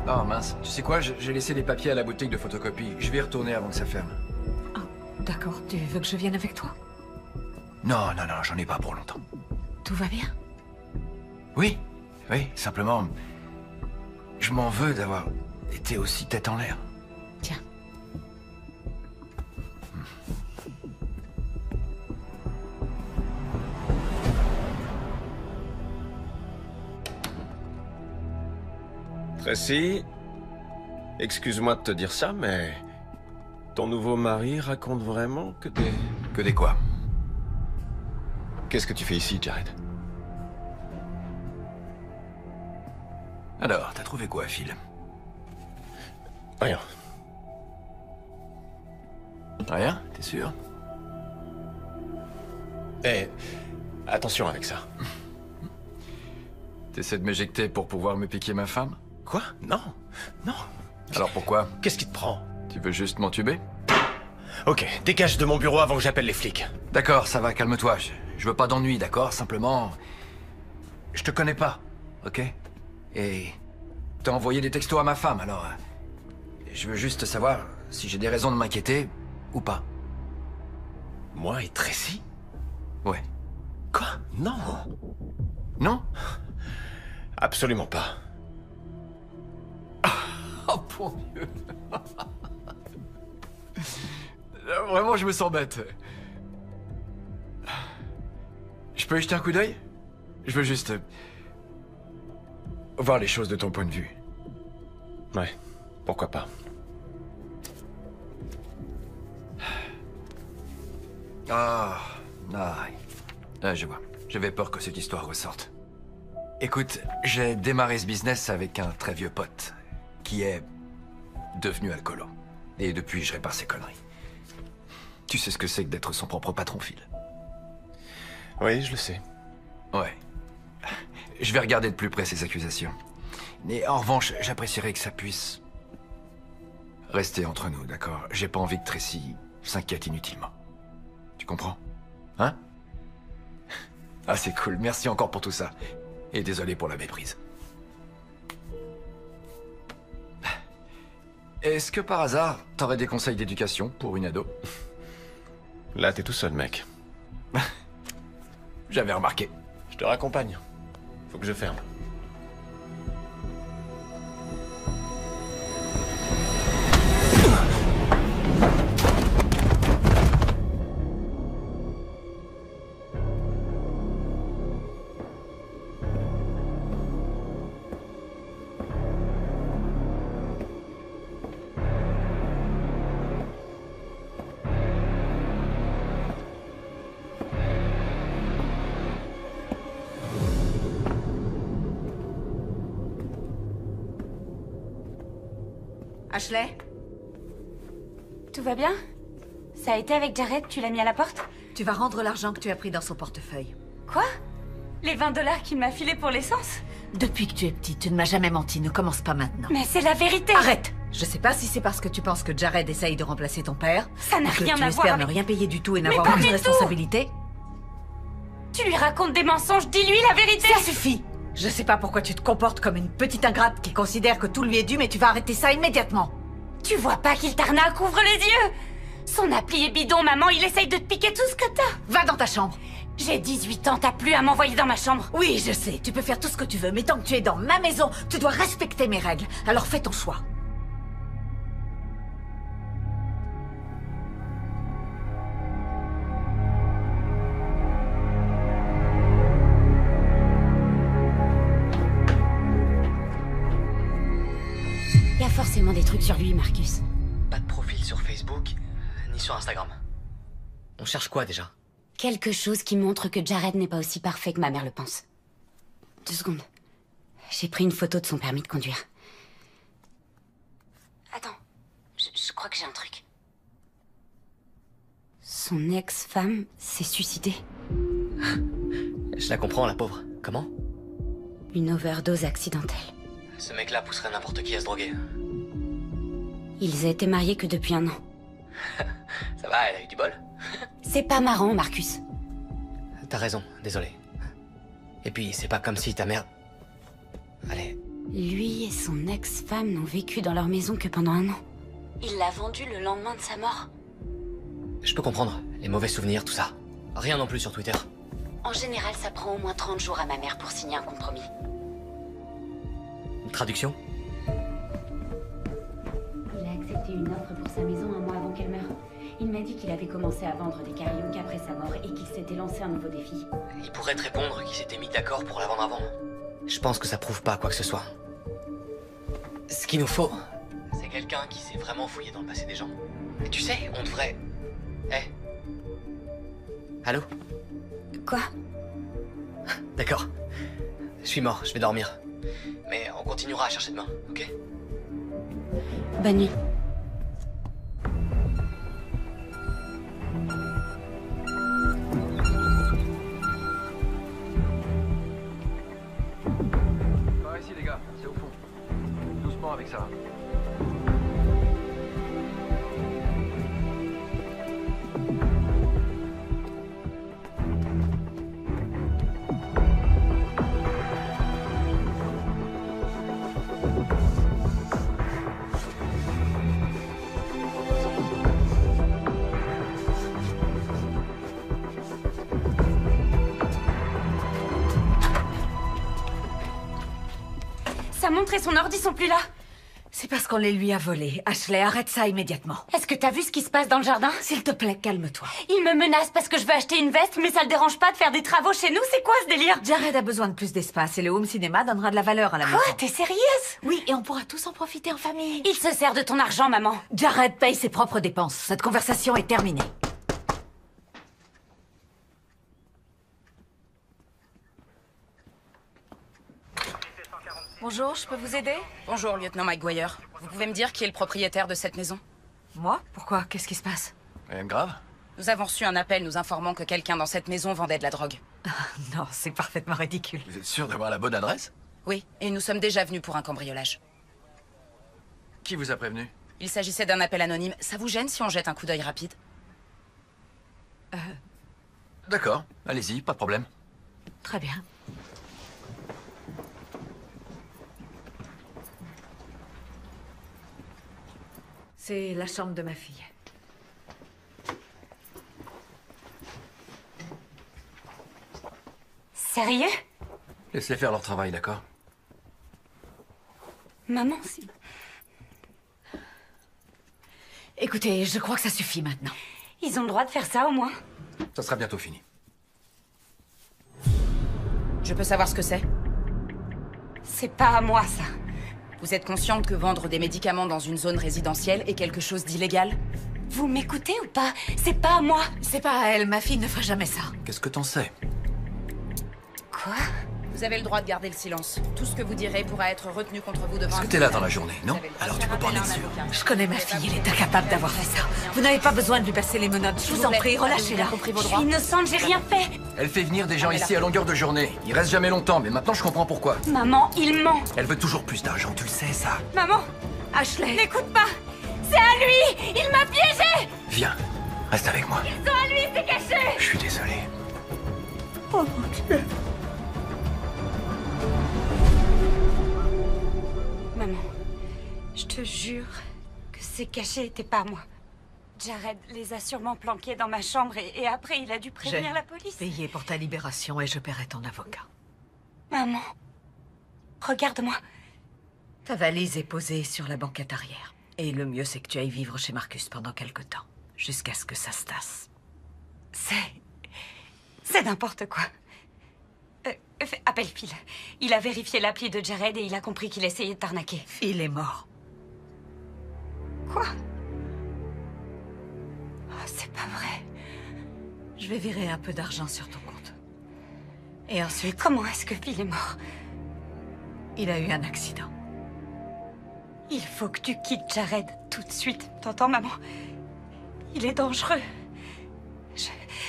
Oh mince, tu sais quoi, j'ai laissé les papiers à la boutique de photocopie. Je vais y retourner avant que ça ferme. Oh, d'accord, tu veux que je vienne avec toi? Non, non, non, j'en ai pas pour longtemps. Tout va bien? Oui, oui, simplement... Je m'en veux d'avoir été aussi tête en l'air. Tiens. Tracy, excuse-moi de te dire ça, mais ton nouveau mari raconte vraiment que des... Que des quoi? Qu'est-ce que tu fais ici, Jared? Alors, t'as trouvé quoi, Phil? Rien. Rien? T'es sûr? Eh, attention avec ça. T'essaies de m'éjecter pour pouvoir me piquer ma femme? Quoi? Non, non. Alors pourquoi? Qu'est-ce qui te prend? Tu veux juste m'entuber? Ok, dégage de mon bureau avant que j'appelle les flics. D'accord, ça va, calme-toi. Je veux pas d'ennui, d'accord? Simplement... Je te connais pas, ok? Et... T'as envoyé des textos à ma femme, alors... Je veux juste savoir si j'ai des raisons de m'inquiéter, ou pas. Moi et Tracy? Ouais. Quoi? Non. Non? Absolument pas. Oh, mon Dieu. Vraiment, je me sens bête. Je peux y jeter un coup d'œil? Je veux juste... voir les choses de ton point de vue. Ouais, pourquoi pas. Ah, je vois. J'avais peur que cette histoire ressorte. Écoute, j'ai démarré ce business avec un très vieux pote, qui est devenu alcoolo. Et depuis, je répare ses conneries. Tu sais ce que c'est que d'être son propre patron, Phil? Oui, je le sais. Ouais. Je vais regarder de plus près ces accusations. Mais en revanche, j'apprécierais que ça puisse... rester entre nous, d'accord? J'ai pas envie que Tracy s'inquiète inutilement. Tu comprends? Hein? Ah, c'est cool. Merci encore pour tout ça. Et désolé pour la méprise. Est-ce que par hasard, t'aurais des conseils d'éducation pour une ado? Là, t'es tout seul, mec. J'avais remarqué. Je te raccompagne. Faut que je ferme. Ashley? Tout va bien? Ça a été avec Jared, tu l'as mis à la porte? Tu vas rendre l'argent que tu as pris dans son portefeuille. Quoi? Les 20 $ qu'il m'a filé pour l'essence? Depuis que tu es petite, tu ne m'as jamais menti. Ne commence pas maintenant. Mais c'est la vérité! Arrête! Je sais pas si c'est parce que tu penses que Jared essaye de remplacer ton père. Ça n'a que rien tu à voir espères avec... ne rien payer du tout et Mais n'avoir pas aucune du tout. responsabilité. Tu lui racontes des mensonges, dis-lui la vérité! Ça suffit! Je sais pas pourquoi tu te comportes comme une petite ingrate qui considère que tout lui est dû, mais tu vas arrêter ça immédiatement. Tu vois pas qu'il t'arnaque? Ouvre les yeux! Son appli est bidon, maman, il essaye de te piquer tout ce que t'as! Va dans ta chambre. J'ai 18 ans, t'as plus à m'envoyer dans ma chambre! Oui, je sais, tu peux faire tout ce que tu veux, mais tant que tu es dans ma maison, tu dois respecter mes règles. Alors fais ton choix. Y a forcément des trucs sur lui, Marcus. Pas de profil sur Facebook, ni sur Instagram. On cherche quoi déjà? Quelque chose qui montre que Jared n'est pas aussi parfait que ma mère le pense. 2 secondes. J'ai pris une photo de son permis de conduire. Attends, je crois que j'ai un truc. Son ex-femme s'est suicidée. Je la comprends, la pauvre. Comment? Une overdose accidentelle. Ce mec-là pousserait n'importe qui à se droguer. Ils étaient mariés que depuis 1 an. Ça va, elle a eu du bol? C'est pas marrant, Marcus. T'as raison, désolé. Et puis, c'est pas comme si ta mère... Allez, Lui et son ex-femme n'ont vécu dans leur maison que pendant 1 an. Il l'a vendue le lendemain de sa mort. je peux comprendre. Les mauvais souvenirs, tout ça. Rien non plus sur Twitter. En général, ça prend au moins 30 jours à ma mère pour signer un compromis. Une traduction? Il a accepté une offre pour sa maison 1 mois avant qu'elle meure. Il m'a dit qu'il avait commencé à vendre des carillons qu'après sa mort et qu'il s'était lancé un nouveau défi. Il pourrait te répondre qu'ils s'étaient mis d'accord pour la vendre avant. Je pense que ça prouve pas quoi que ce soit. Ce qu'il nous faut, c'est quelqu'un qui s'est vraiment fouillé dans le passé des gens. Et tu sais, on devrait... Eh? Allô? Quoi? D'accord. Je suis mort, je vais dormir. Mais on continuera à chercher demain, ok? Bonne nuit. Par ici les gars, c'est au fond. Doucement avec ça. Sa montre et son ordi sont plus là. C'est parce qu'on les lui a volés. Ashley, arrête ça immédiatement. Est-ce que t'as vu ce qui se passe dans le jardin? S'il te plaît, calme-toi. Il me menace parce que je veux acheter une veste, mais ça le dérange pas de faire des travaux chez nous? C'est quoi ce délire? Jared a besoin de plus d'espace et le home cinéma donnera de la valeur à la maison. Quoi? T'es sérieuse? Oui, et on pourra tous en profiter en famille. Il se sert de ton argent, maman. Jared paye ses propres dépenses. Cette conversation est terminée. Bonjour, je peux vous aider? Bonjour, lieutenant McGuire. Vous pouvez me dire qui est le propriétaire de cette maison? Moi? Pourquoi? Qu'est-ce qui se passe? Rien de grave? Nous avons reçu un appel nous informant que quelqu'un dans cette maison vendait de la drogue. Non, c'est parfaitement ridicule. Vous êtes sûr d'avoir la bonne adresse? Oui, et nous sommes déjà venus pour un cambriolage. Qui vous a prévenu? Il s'agissait d'un appel anonyme. Ça vous gêne si on jette un coup d'œil rapide? D'accord, allez-y, pas de problème. Très bien. C'est la chambre de ma fille. Sérieux? Laisse-les faire leur travail, d'accord? Maman, c'est... Écoutez, je crois que ça suffit maintenant. Ils ont le droit de faire ça, au moins? Ça sera bientôt fini. Je peux savoir ce que c'est? C'est pas à moi, ça. Vous êtes consciente que vendre des médicaments dans une zone résidentielle est quelque chose d'illégal? Vous m'écoutez ou pas? C'est pas à moi. C'est pas à elle, ma fille ne fera jamais ça. Qu'est-ce que t'en sais? Quoi? Vous avez le droit de garder le silence. Tout ce que vous direz pourra être retenu contre vous devant... Est-ce que t'es là dans la journée, non? Alors tu peux parler dessus. Je connais ma fille, elle est incapable d'avoir fait ça. Vous n'avez pas besoin de lui passer les menottes. Je vous en prie, relâchez-la. compris vos Je droits. suis innocente, j'ai rien fait. Elle fait venir des gens ici à longueur de journée. Ils restent jamais longtemps, mais maintenant je comprends pourquoi. Maman, il ment. Elle veut toujours plus d'argent, tu le sais ça. Maman, Ashley, n'écoute pas. C'est à lui. Il m'a piégé. Viens, reste avec moi. C'est à lui, c'est caché. Je suis désolé. oh mon Dieu. Maman, je te jure que ces cachets étaient pas moi. Jared les a sûrement planqués dans ma chambre et après il a dû prévenir la police. Payé pour ta libération et je paierai ton avocat. Maman, regarde-moi. Ta valise est posée sur la banquette arrière. Et le mieux, c'est que tu ailles vivre chez Marcus pendant quelque temps. Jusqu'à ce que ça se tasse. C'est n'importe quoi. Appelle Phil. Il a vérifié l'appli de Jared et il a compris qu'il essayait de t'arnaquer. Phil est mort. Quoi? Oh, c'est pas vrai. Je vais virer un peu d'argent sur ton compte. Et ensuite, Comment est-ce que Phil est mort? il a eu un accident. Il faut que tu quittes Jared tout de suite. T'entends, maman? Il est dangereux.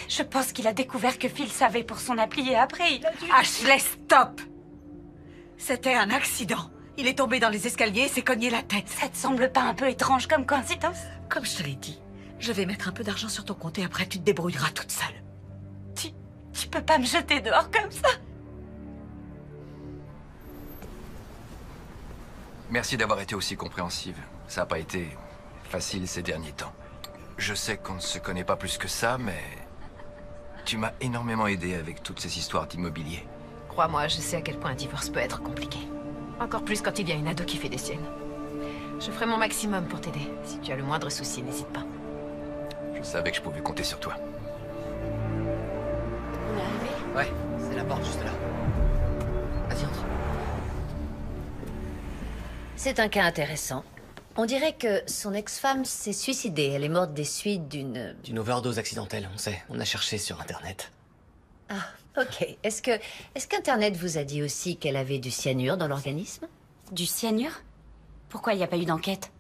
Je pense qu'il a découvert que Phil savait pour son appli et après il a dû... Ashley, stop! C'était un accident. Il est tombé dans les escaliers et s'est cogné la tête. Ça te semble pas un peu étrange comme coïncidence? Comme je te l'ai dit, je vais mettre un peu d'argent sur ton compte et après tu te débrouilleras toute seule. Tu peux pas me jeter dehors comme ça? Merci d'avoir été aussi compréhensive. Ça n'a pas été facile ces derniers temps. Je sais qu'on ne se connaît pas plus que ça, mais... Tu m'as énormément aidé avec toutes ces histoires d'immobilier. Crois-moi, je sais à quel point un divorce peut être compliqué. Encore plus quand il y a une ado qui fait des siennes. Je ferai mon maximum pour t'aider. Si tu as le moindre souci, n'hésite pas. Je savais que je pouvais compter sur toi. On est arrivé? Ouais, c'est la porte juste là. Vas-y, entre. C'est un cas intéressant. On dirait que son ex-femme s'est suicidée. Elle est morte des suites d'une... D'une overdose accidentelle, on sait. On a cherché sur Internet. Ah, ok. Est-ce qu'Internet vous a dit aussi qu'elle avait du cyanure dans l'organisme? Du cyanure? Pourquoi il n'y a pas eu d'enquête?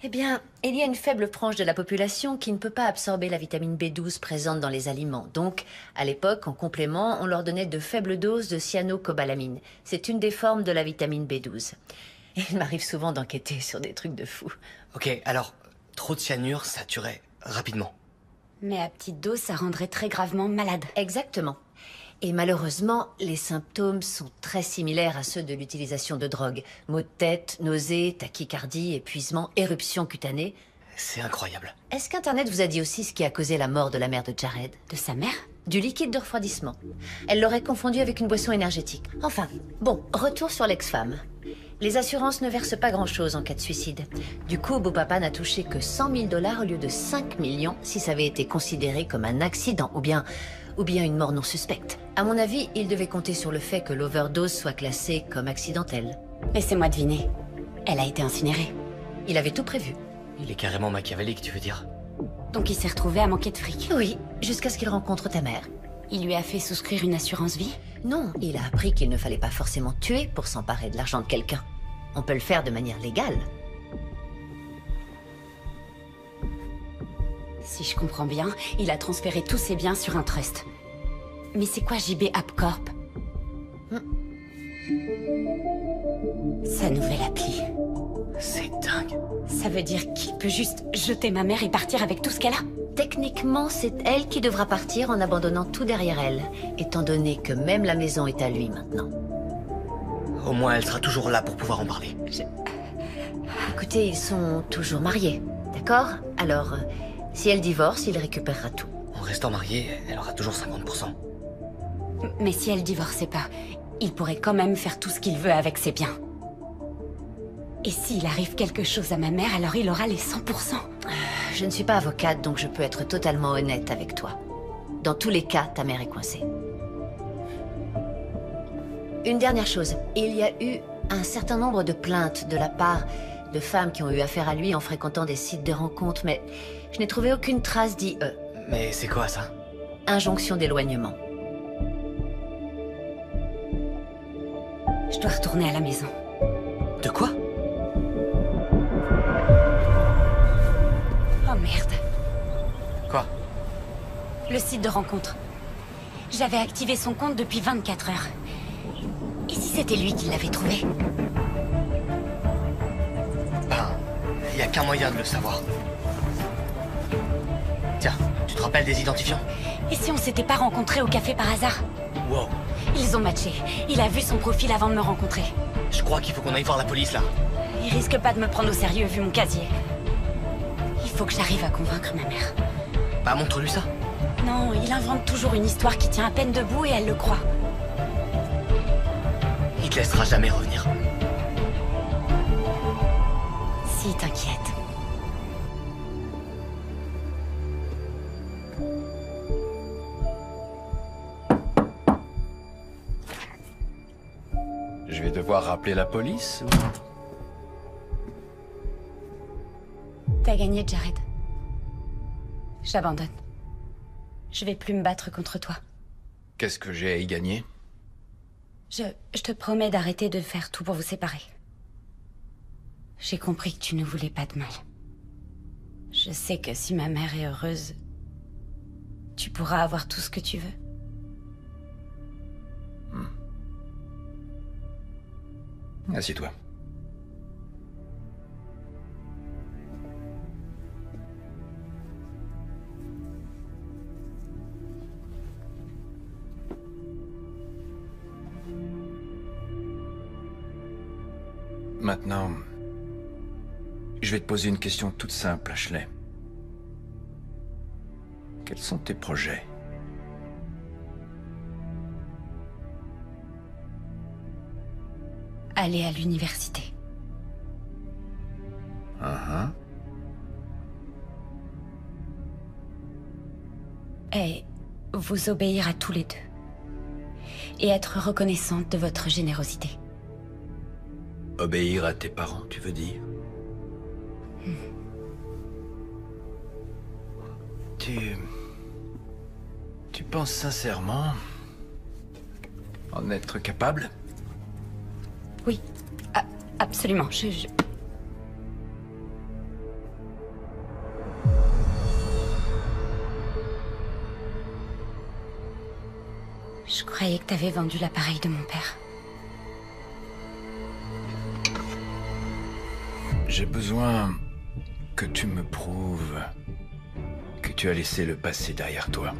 Eh bien, il y a une faible frange de la population qui ne peut pas absorber la vitamine B12 présente dans les aliments. Donc, à l'époque, en complément, on leur donnait de faibles doses de cyanocobalamine. C'est une des formes de la vitamine B12. Et il m'arrive souvent d'enquêter sur des trucs de fou. Ok, alors, trop de cyanure, ça tuerait rapidement. Mais à petite dose, ça rendrait très gravement malade. Exactement. Et malheureusement, les symptômes sont très similaires à ceux de l'utilisation de drogue. Maux de tête, nausées, tachycardie, épuisement, éruption cutanée. C'est incroyable. Est-ce qu'Internet vous a dit aussi ce qui a causé la mort de la mère de Jared? De sa mère? Du liquide de refroidissement. Elle l'aurait confondu avec une boisson énergétique. Enfin, bon, retour sur l'ex-femme. Les assurances ne versent pas grand-chose en cas de suicide. Du coup, beau papa n'a touché que 100 000 $ au lieu de 5 millions si ça avait été considéré comme un accident ou bien une mort non suspecte. À mon avis, il devait compter sur le fait que l'overdose soit classée comme accidentelle. Laissez-moi deviner. Elle a été incinérée. Il avait tout prévu. Il est carrément machiavélique, tu veux dire? Donc il s'est retrouvé à manquer de fric. Oui, jusqu'à ce qu'il rencontre ta mère. Il lui a fait souscrire une assurance vie? Non, il a appris qu'il ne fallait pas forcément tuer pour s'emparer de l'argent de quelqu'un. On peut le faire de manière légale. Si je comprends bien, il a transféré tous ses biens sur un trust. Mais c'est quoi JB AppCorp? Sa nouvelle appli. C'est dingue. Ça veut dire qu'il peut juste jeter ma mère et partir avec tout ce qu'elle a? Techniquement, c'est elle qui devra partir en abandonnant tout derrière elle, étant donné que même la maison est à lui maintenant. Au moins, elle sera toujours là pour pouvoir en parler. Écoutez, ils sont toujours mariés, d'accord? Alors, si elle divorce, il récupérera tout. En restant mariée, elle aura toujours 50%. Mais si elle divorçait pas, il pourrait quand même faire tout ce qu'il veut avec ses biens. Et s'il arrive quelque chose à ma mère, alors il aura les 100%. Je ne suis pas avocate, donc je peux être totalement honnête avec toi. Dans tous les cas, ta mère est coincée. Une dernière chose, il y a eu un certain nombre de plaintes de la part de femmes qui ont eu affaire à lui en fréquentant des sites de rencontres, mais je n'ai trouvé aucune trace d'IE. Mais c'est quoi ça? Injonction d'éloignement. Je dois retourner à la maison. De quoi? Oh merde. Quoi? Le site de rencontre. J'avais activé son compte depuis 24 heures. Et si c'était lui qui l'avait trouvé? Ben, y a qu'un moyen de le savoir. Tiens, tu te rappelles des identifiants? Et si on s'était pas rencontrés au café par hasard? Wow. Ils ont matché. Il a vu son profil avant de me rencontrer. Je crois qu'il faut qu'on aille voir la police, là. Il risque pas de me prendre au sérieux vu mon casier. Il faut que j'arrive à convaincre ma mère. Bah, montre-lui ça. Non, il invente toujours une histoire qui tient à peine debout et elle le croit. Il te laissera jamais revenir. Si, t'inquiète. Je vais devoir rappeler la police ou... T'as gagné, Jared. J'abandonne. Je vais plus me battre contre toi. Qu'est-ce que j'ai à y gagner? Je te promets d'arrêter de faire tout pour vous séparer. J'ai compris que tu ne voulais pas de mal. Je sais que si ma mère est heureuse, tu pourras avoir tout ce que tu veux. Assieds-toi. Maintenant, je vais te poser une question toute simple, Ashley. Quels sont tes projets? Aller à l'université. Et vous obéir à tous les deux. Et être reconnaissante de votre générosité. Obéir à tes parents, tu veux dire? Tu penses sincèrement en être capable? Oui, absolument. Je croyais que t'avais vendu l'appareil de mon père. J'ai besoin que tu me prouves que tu as laissé le passé derrière toi.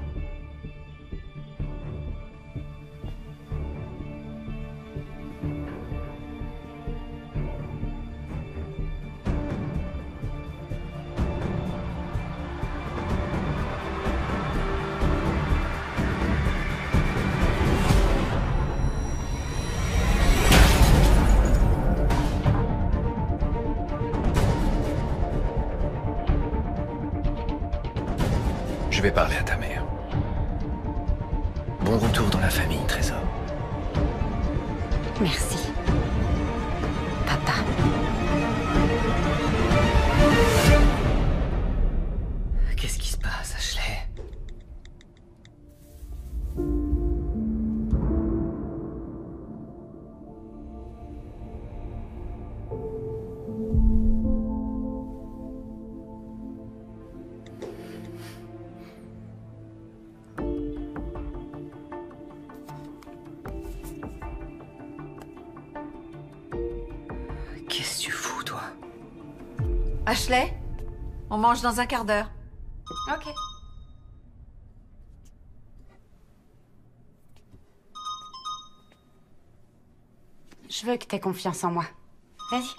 Je vais parler à ta mère. Bon retour dans la famille, Trésor. Merci, papa. Qu'est-ce qui se passe, Ashley? Qu'est-ce que tu fous, toi? Ashley, on mange dans un quart d'heure. Ok. Je veux que t'aies confiance en moi. Vas-y.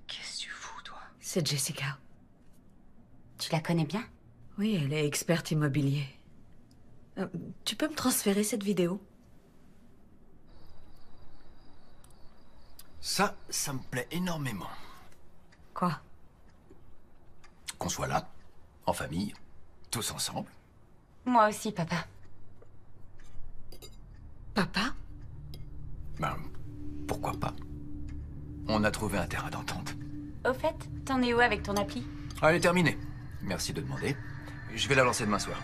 Qu'est-ce que tu fous, toi? C'est Jessica. Tu la connais bien? Oui, elle est experte immobilier. Tu peux me transférer cette vidéo? Ça me plaît énormément. Quoi? Qu'on soit là, en famille, tous ensemble. Moi aussi, papa. Papa? Ben, pourquoi pas? On a trouvé un terrain d'entente. Au fait, t'en es où avec ton appli? Elle est terminée. Merci de demander. Je vais la lancer demain soir.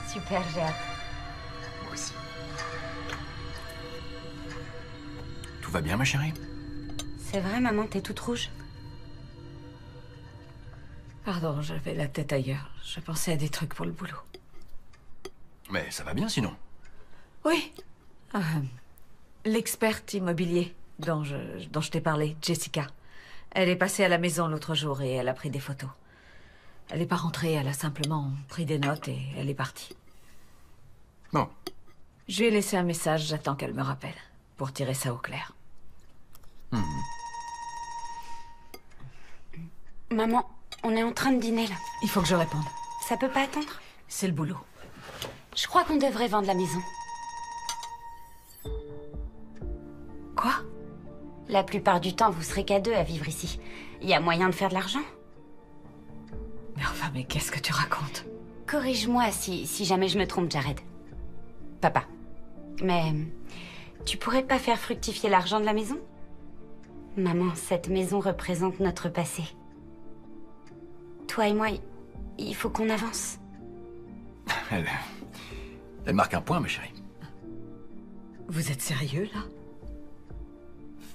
Super, j'ai hâte. Moi aussi. Tout va bien, ma chérie? C'est vrai, maman, t'es toute rouge. Pardon, j'avais la tête ailleurs. Je pensais à des trucs pour le boulot. Mais ça va bien, sinon. Oui. L'experte immobilier dont je t'ai parlé, Jessica. Elle est passée à la maison l'autre jour et elle a pris des photos. Elle n'est pas rentrée, elle a simplement pris des notes et elle est partie. Bon. Je lui ai laissé un message, j'attends qu'elle me rappelle, pour tirer ça au clair. Maman, on est en train de dîner, là. Il faut que je réponde. Ça peut pas attendre? C'est le boulot. Je crois qu'on devrait vendre la maison. Quoi? La plupart du temps, vous serez qu'à deux à vivre ici. Il y a moyen de faire de l'argent. Mais enfin, mais qu'est-ce que tu racontes? Corrige-moi si jamais je me trompe, Jared. Papa. Mais tu pourrais pas faire fructifier l'argent de la maison? Maman, cette maison représente notre passé. Toi et moi, il faut qu'on avance. Elle marque un point, ma chérie. Vous êtes sérieux, là?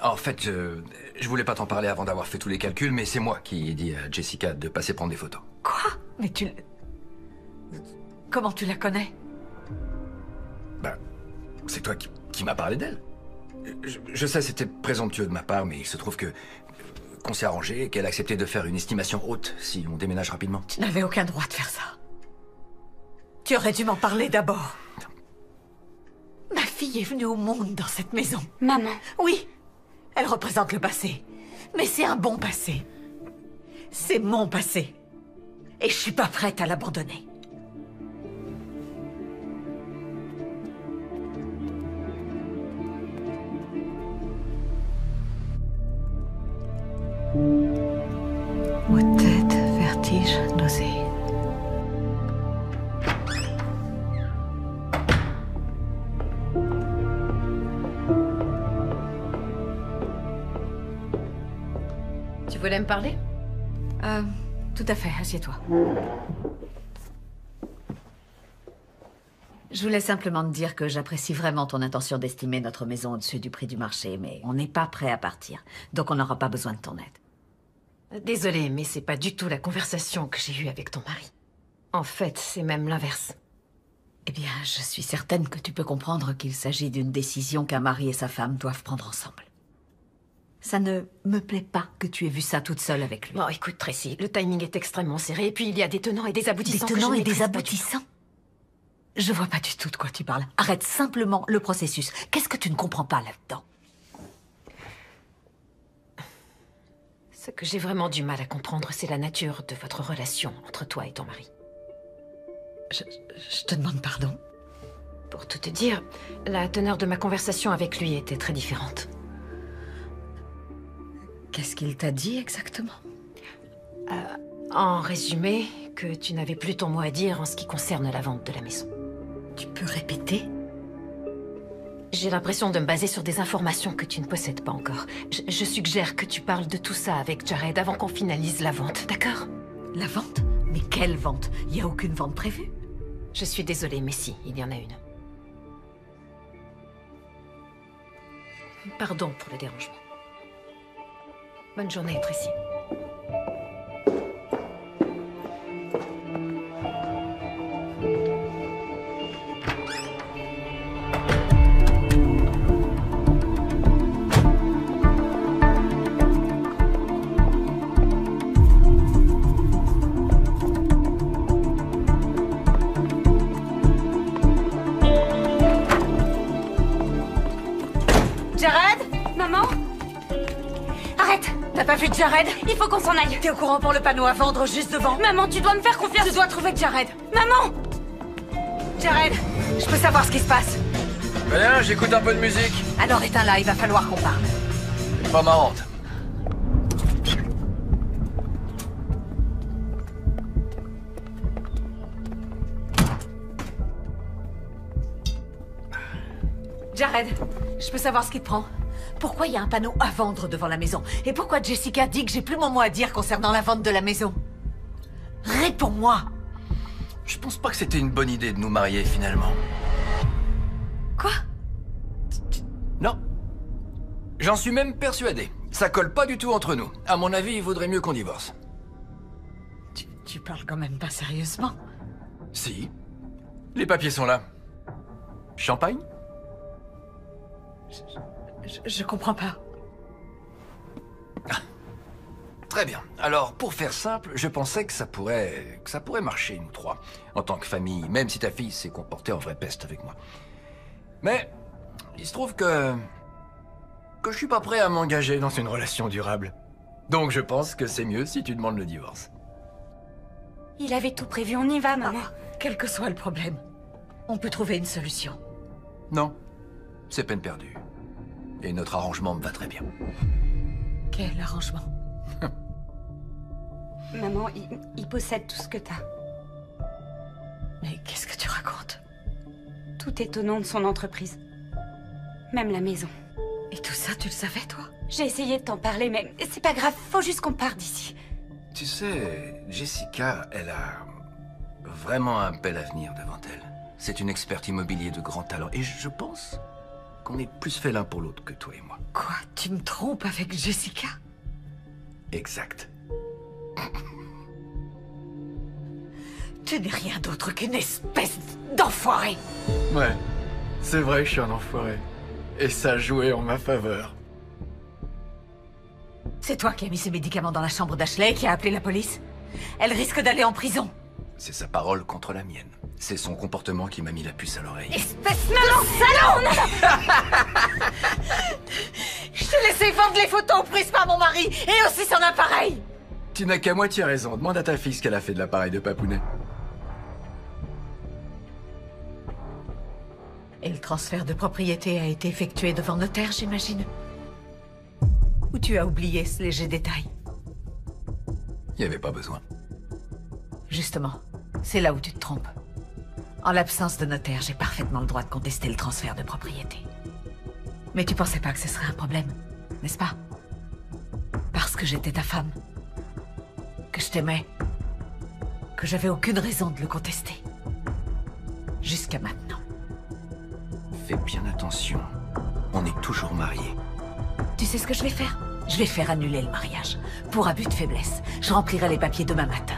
En fait, je voulais pas t'en parler avant d'avoir fait tous les calculs, mais c'est moi qui ai dit à Jessica de passer prendre des photos. Quoi? Mais comment tu la connais? Bah, c'est toi qui m'as parlé d'elle. Je sais, c'était présomptueux de ma part, mais il se trouve qu'on s'est arrangé et qu'elle a accepté de faire une estimation haute si on déménage rapidement. Tu n'avais aucun droit de faire ça. Tu aurais dû m'en parler d'abord. Ma fille est venue au monde dans cette maison. Maman. Oui, elle représente le passé. Mais c'est un bon passé. C'est mon passé. Et je suis pas prête à l'abandonner. Maux de tête, vertige, nausée. Tu voulais me parler? Tout à fait, assieds-toi. Je voulais simplement te dire que j'apprécie vraiment ton intention d'estimer notre maison au-dessus du prix du marché, mais on n'est pas prêt à partir, donc on n'aura pas besoin de ton aide. Désolée, mais c'est pas du tout la conversation que j'ai eue avec ton mari. En fait, c'est même l'inverse. Eh bien, je suis certaine que tu peux comprendre qu'il s'agit d'une décision qu'un mari et sa femme doivent prendre ensemble. Ça ne me plaît pas que tu aies vu ça toute seule avec lui. Bon, écoute, Tracy, le timing est extrêmement serré, et puis il y a des tenants et des aboutissants. Des tenants que je et des maîtrise pas du tout. aboutissants? Je vois pas du tout de quoi tu parles. Arrête simplement le processus. Qu'est-ce que tu ne comprends pas là-dedans? Ce que j'ai vraiment du mal à comprendre, c'est la nature de votre relation entre toi et ton mari. Je te demande pardon. Pour tout te dire, la teneur de ma conversation avec lui était très différente. Qu'est-ce qu'il t'a dit exactement? En résumé, que tu n'avais plus ton mot à dire en ce qui concerne la vente de la maison. Tu peux répéter? J'ai l'impression de me baser sur des informations que tu ne possèdes pas encore. Je suggère que tu parles de tout ça avec Jared avant qu'on finalise la vente, d'accord? La vente? Mais quelle vente? Il n'y a aucune vente prévue. Je suis désolée, mais si, il y en a une. Pardon pour le dérangement. Bonne journée, Tracy. Jared? Maman? Arrête! T'as pas vu Jared? Il faut qu'on s'en aille. T'es au courant pour le panneau à vendre juste devant? Maman, tu dois me faire confiance. Je dois trouver Jared. Maman! Jared, je peux savoir ce qui se passe. Bien, j'écoute un peu de musique. Alors éteins-la, il va falloir qu'on parle. C'est pas marrante. Jared, je peux savoir ce qui te prend? Pourquoi il y a un panneau à vendre devant la maison? Et pourquoi Jessica dit que j'ai plus mon mot à dire concernant la vente de la maison? Réponds-moi! Je pense pas que c'était une bonne idée de nous marier, finalement. Quoi? Non. J'en suis même persuadé. Ça colle pas du tout entre nous. À mon avis, il vaudrait mieux qu'on divorce. Tu parles quand même pas sérieusement. Si. Les papiers sont là. Champagne? Je comprends pas. Très bien. Alors, pour faire simple, je pensais que ça pourrait marcher, nous trois. En tant que famille, même si ta fille s'est comportée en vraie peste avec moi. Mais, il se trouve que je suis pas prêt à m'engager dans une relation durable. Donc je pense que c'est mieux si tu demandes le divorce. Il avait tout prévu, on y va, maman. Quel que soit le problème, on peut trouver une solution. Non, c'est peine perdue. Et notre arrangement me va très bien. Quel arrangement? Maman, il possède tout ce que t'as. Mais qu'est-ce que tu racontes? Tout est au nom de son entreprise. Même la maison. Et tout ça, tu le savais, toi? J'ai essayé de t'en parler, mais c'est pas grave, faut juste qu'on parte d'ici. Tu sais, Jessica, elle a vraiment un bel avenir devant elle. C'est une experte immobilier de grand talent. Et je pense qu'on est plus fait l'un pour l'autre que toi et moi. Quoi? Tu me trompes avec Jessica? Exact. Tu n'es rien d'autre qu'une espèce d'enfoiré. Ouais, c'est vrai, je suis un enfoiré. Et ça a joué en ma faveur. C'est toi qui as mis ces médicaments dans la chambre d'Ashley et qui a appelé la police? Elle risque d'aller en prison. C'est sa parole contre la mienne. C'est son comportement qui m'a mis la puce à l'oreille. Espèce de salaud! Je t'ai laissé vendre les photos prises par mon mari et aussi son appareil. Tu n'as qu'à moitié raison. Demande à ta fille ce qu'elle a fait de l'appareil de Papounet. Et le transfert de propriété a été effectué devant notaire, j'imagine? Ou tu as oublié ce léger détail? Il n'y avait pas besoin. Justement, c'est là où tu te trompes. En l'absence de notaire, j'ai parfaitement le droit de contester le transfert de propriété. Mais tu pensais pas que ce serait un problème, n'est-ce pas? Parce que j'étais ta femme. Que je t'aimais. Que j'avais aucune raison de le contester. Jusqu'à maintenant. Fais bien attention. On est toujours mariés. Tu sais ce que je vais faire? Je vais faire annuler le mariage. Pour abus de faiblesse. Je remplirai les papiers demain matin.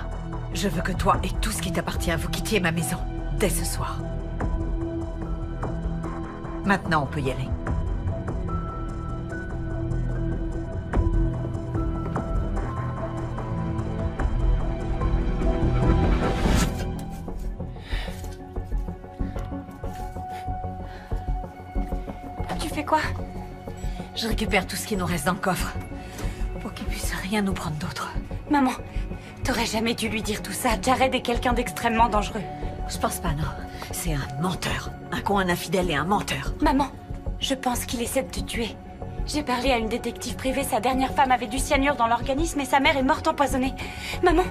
Je veux que toi et tout ce qui t'appartient, vous quittiez ma maison. Dès ce soir. Maintenant, on peut y aller. Tu fais quoi? Je récupère tout ce qui nous reste dans le coffre. Pour qu'il puisse rien nous prendre d'autre. Maman, t'aurais jamais dû lui dire tout ça. Jared est quelqu'un d'extrêmement dangereux. Je pense pas, non. C'est un menteur. Un con, un infidèle et un menteur. Maman, je pense qu'il essaie de te tuer. J'ai parlé à une détective privée. Sa dernière femme avait du cyanure dans l'organisme et sa mère est morte empoisonnée. Maman...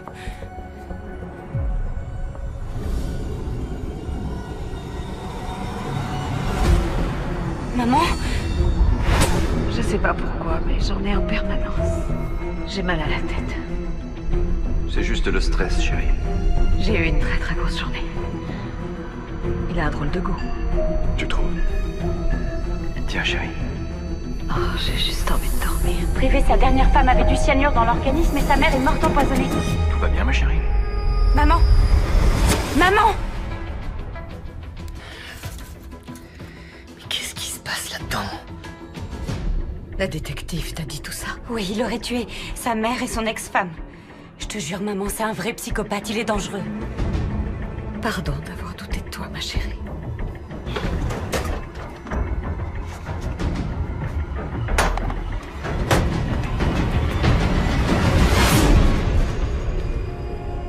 Maman? Je sais pas pourquoi, mais j'en ai en permanence. J'ai mal à la tête. C'est juste le stress, chérie. J'ai eu une très très grosse journée. Il a un drôle de goût. Tu trouves? Tiens, chérie. Oh, j'ai juste envie de dormir. Privée, sa dernière femme avait du cyanure dans l'organisme et sa mère est morte empoisonnée. Tout va bien, ma chérie? Maman! Maman! Mais qu'est-ce qui se passe là-dedans? La détective t'a dit tout ça? Oui, il aurait tué sa mère et son ex-femme. Je te jure, maman, c'est un vrai psychopathe, il est dangereux. Pardon d'avoir douté de toi, ma chérie.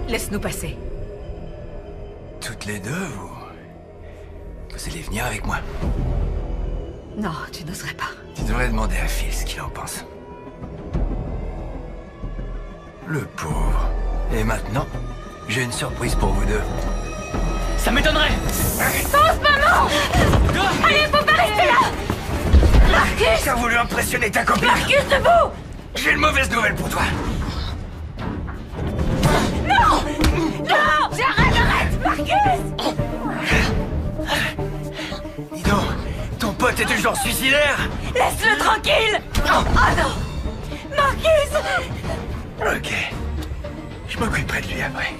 Laisse-nous passer. Toutes les deux, vous allez venir avec moi. Non, tu n'oserais pas. Tu devrais demander à Phil ce qu'il en pense. Le pauvre. Et maintenant, j'ai une surprise pour vous deux. Ça m'étonnerait! Pense, maman! Allez, faut pas rester là! Marcus! T'as voulu impressionner ta copine? Marcus, debout! J'ai une mauvaise nouvelle pour toi. Non! Non! J'arrête, arrête! Dis donc, ton pote est du genre suicidaire? Laisse-le tranquille! Oh non! Marcus! Ok. Je m'occuperai de lui après.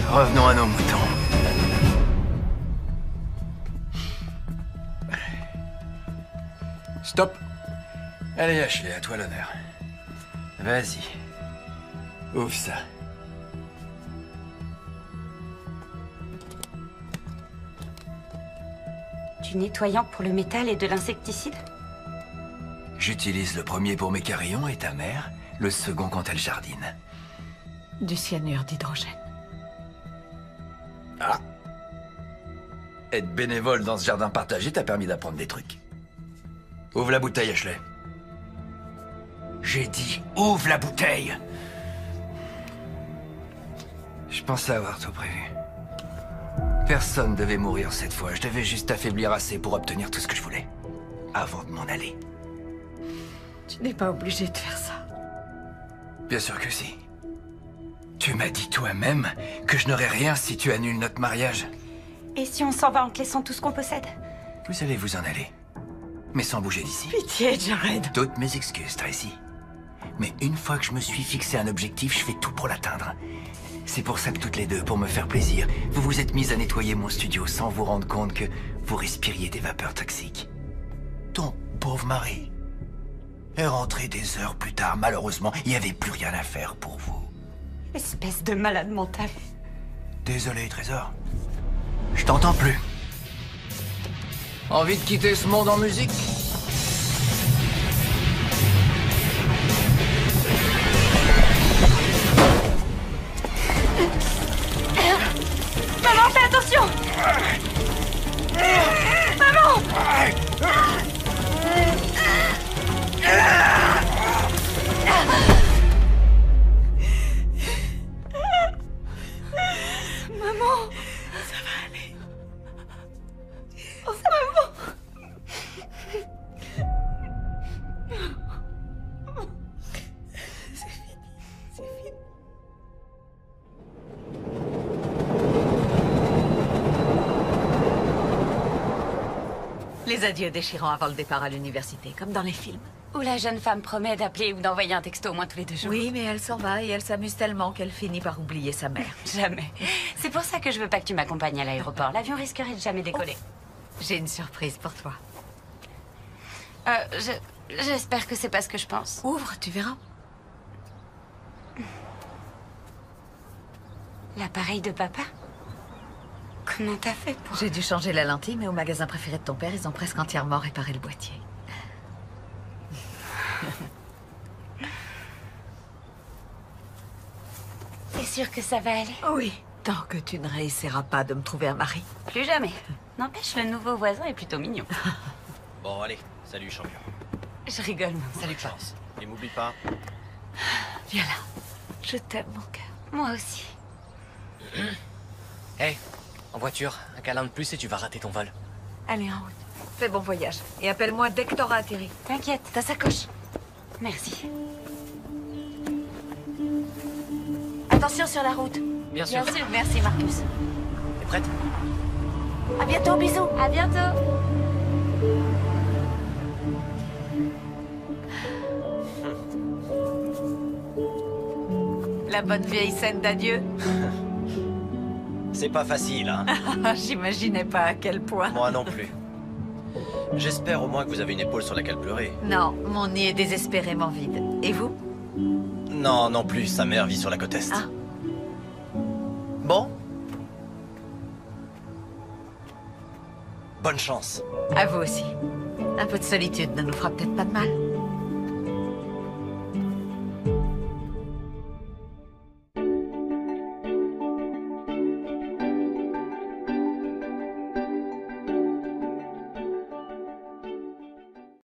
Revenons à nos moutons. Stop! Allez, Ashley, à toi l'honneur. Vas-y. Ouvre ça. Du nettoyant pour le métal et de l'insecticide? J'utilise le premier pour mes carillons et ta mère, le second quand elle jardine. Du cyanure d'hydrogène. Ah! Être bénévole dans ce jardin partagé t'a permis d'apprendre des trucs. Ouvre la bouteille, Ashley. J'ai dit, ouvre la bouteille! Je pensais avoir tout prévu. Personne devait mourir cette fois. Je devais juste affaiblir assez pour obtenir tout ce que je voulais. Avant de m'en aller. Tu n'es pas obligé de faire ça. Bien sûr que si. Tu m'as dit toi-même que je n'aurais rien si tu annules notre mariage. Et si on s'en va en te laissant tout ce qu'on possède? Vous allez vous en aller. Mais sans bouger d'ici. Pitié, Jared. Toutes mes excuses, Tracy. Mais une fois que je me suis fixé un objectif, je fais tout pour l'atteindre. C'est pour ça que toutes les deux, pour me faire plaisir, vous vous êtes mises à nettoyer mon studio sans vous rendre compte que vous respiriez des vapeurs toxiques. Ton pauvre mari est rentré des heures plus tard. Malheureusement, il n'y avait plus rien à faire pour vous. Espèce de malade mental. Désolé, Trésor. Je t'entends plus. Envie de quitter ce monde en musique? Maman, fais attention! Maman! Maman! Ça va aller. Oh, maman! C'est fini. C'est fini. Les adieux déchirants avant le départ à l'université, comme dans les films. Où la jeune femme promet d'appeler ou d'envoyer un texto au moins tous les 2 jours. Oui, mais elle s'en va et elle s'amuse tellement qu'elle finit par oublier sa mère. Jamais. C'est pour ça que je veux pas que tu m'accompagnes à l'aéroport. L'avion risquerait de jamais décoller. J'ai une surprise pour toi. J'espère que c'est pas ce que je pense. Ouvre, tu verras. L'appareil de papa? Comment t'as fait pour... J'ai dû changer la lentille, mais au magasin préféré de ton père, ils ont presque entièrement réparé le boîtier. T'es sûre que ça va aller? Oui, tant que tu ne réussiras pas de me trouver un mari. Plus jamais. N'empêche, le nouveau voisin est plutôt mignon. Bon, allez, salut, champion. Je rigole, maman. Salut, chance. Et m'oublie pas. Viens là. Je t'aime, mon cœur. Moi aussi. Hey, en voiture, un câlin de plus et tu vas rater ton vol. Allez, en route. Fais bon voyage. Et appelle-moi dès que t'auras atterri. T'inquiète. Ta sacoche. Merci. Attention sur la route. Bien sûr. Bien sûr. Merci, Marcus. T'es prête? À bientôt, bisous. À bientôt. La bonne vieille scène d'adieu. C'est pas facile, hein. J'imaginais pas à quel point. Moi non plus. J'espère au moins que vous avez une épaule sur laquelle pleurer. Non, mon nid est désespérément vide. Et vous? Non, non plus, sa mère vit sur la côte Est. Ah. Bon. Bonne chance. À vous aussi. Un peu de solitude ne nous fera peut-être pas de mal.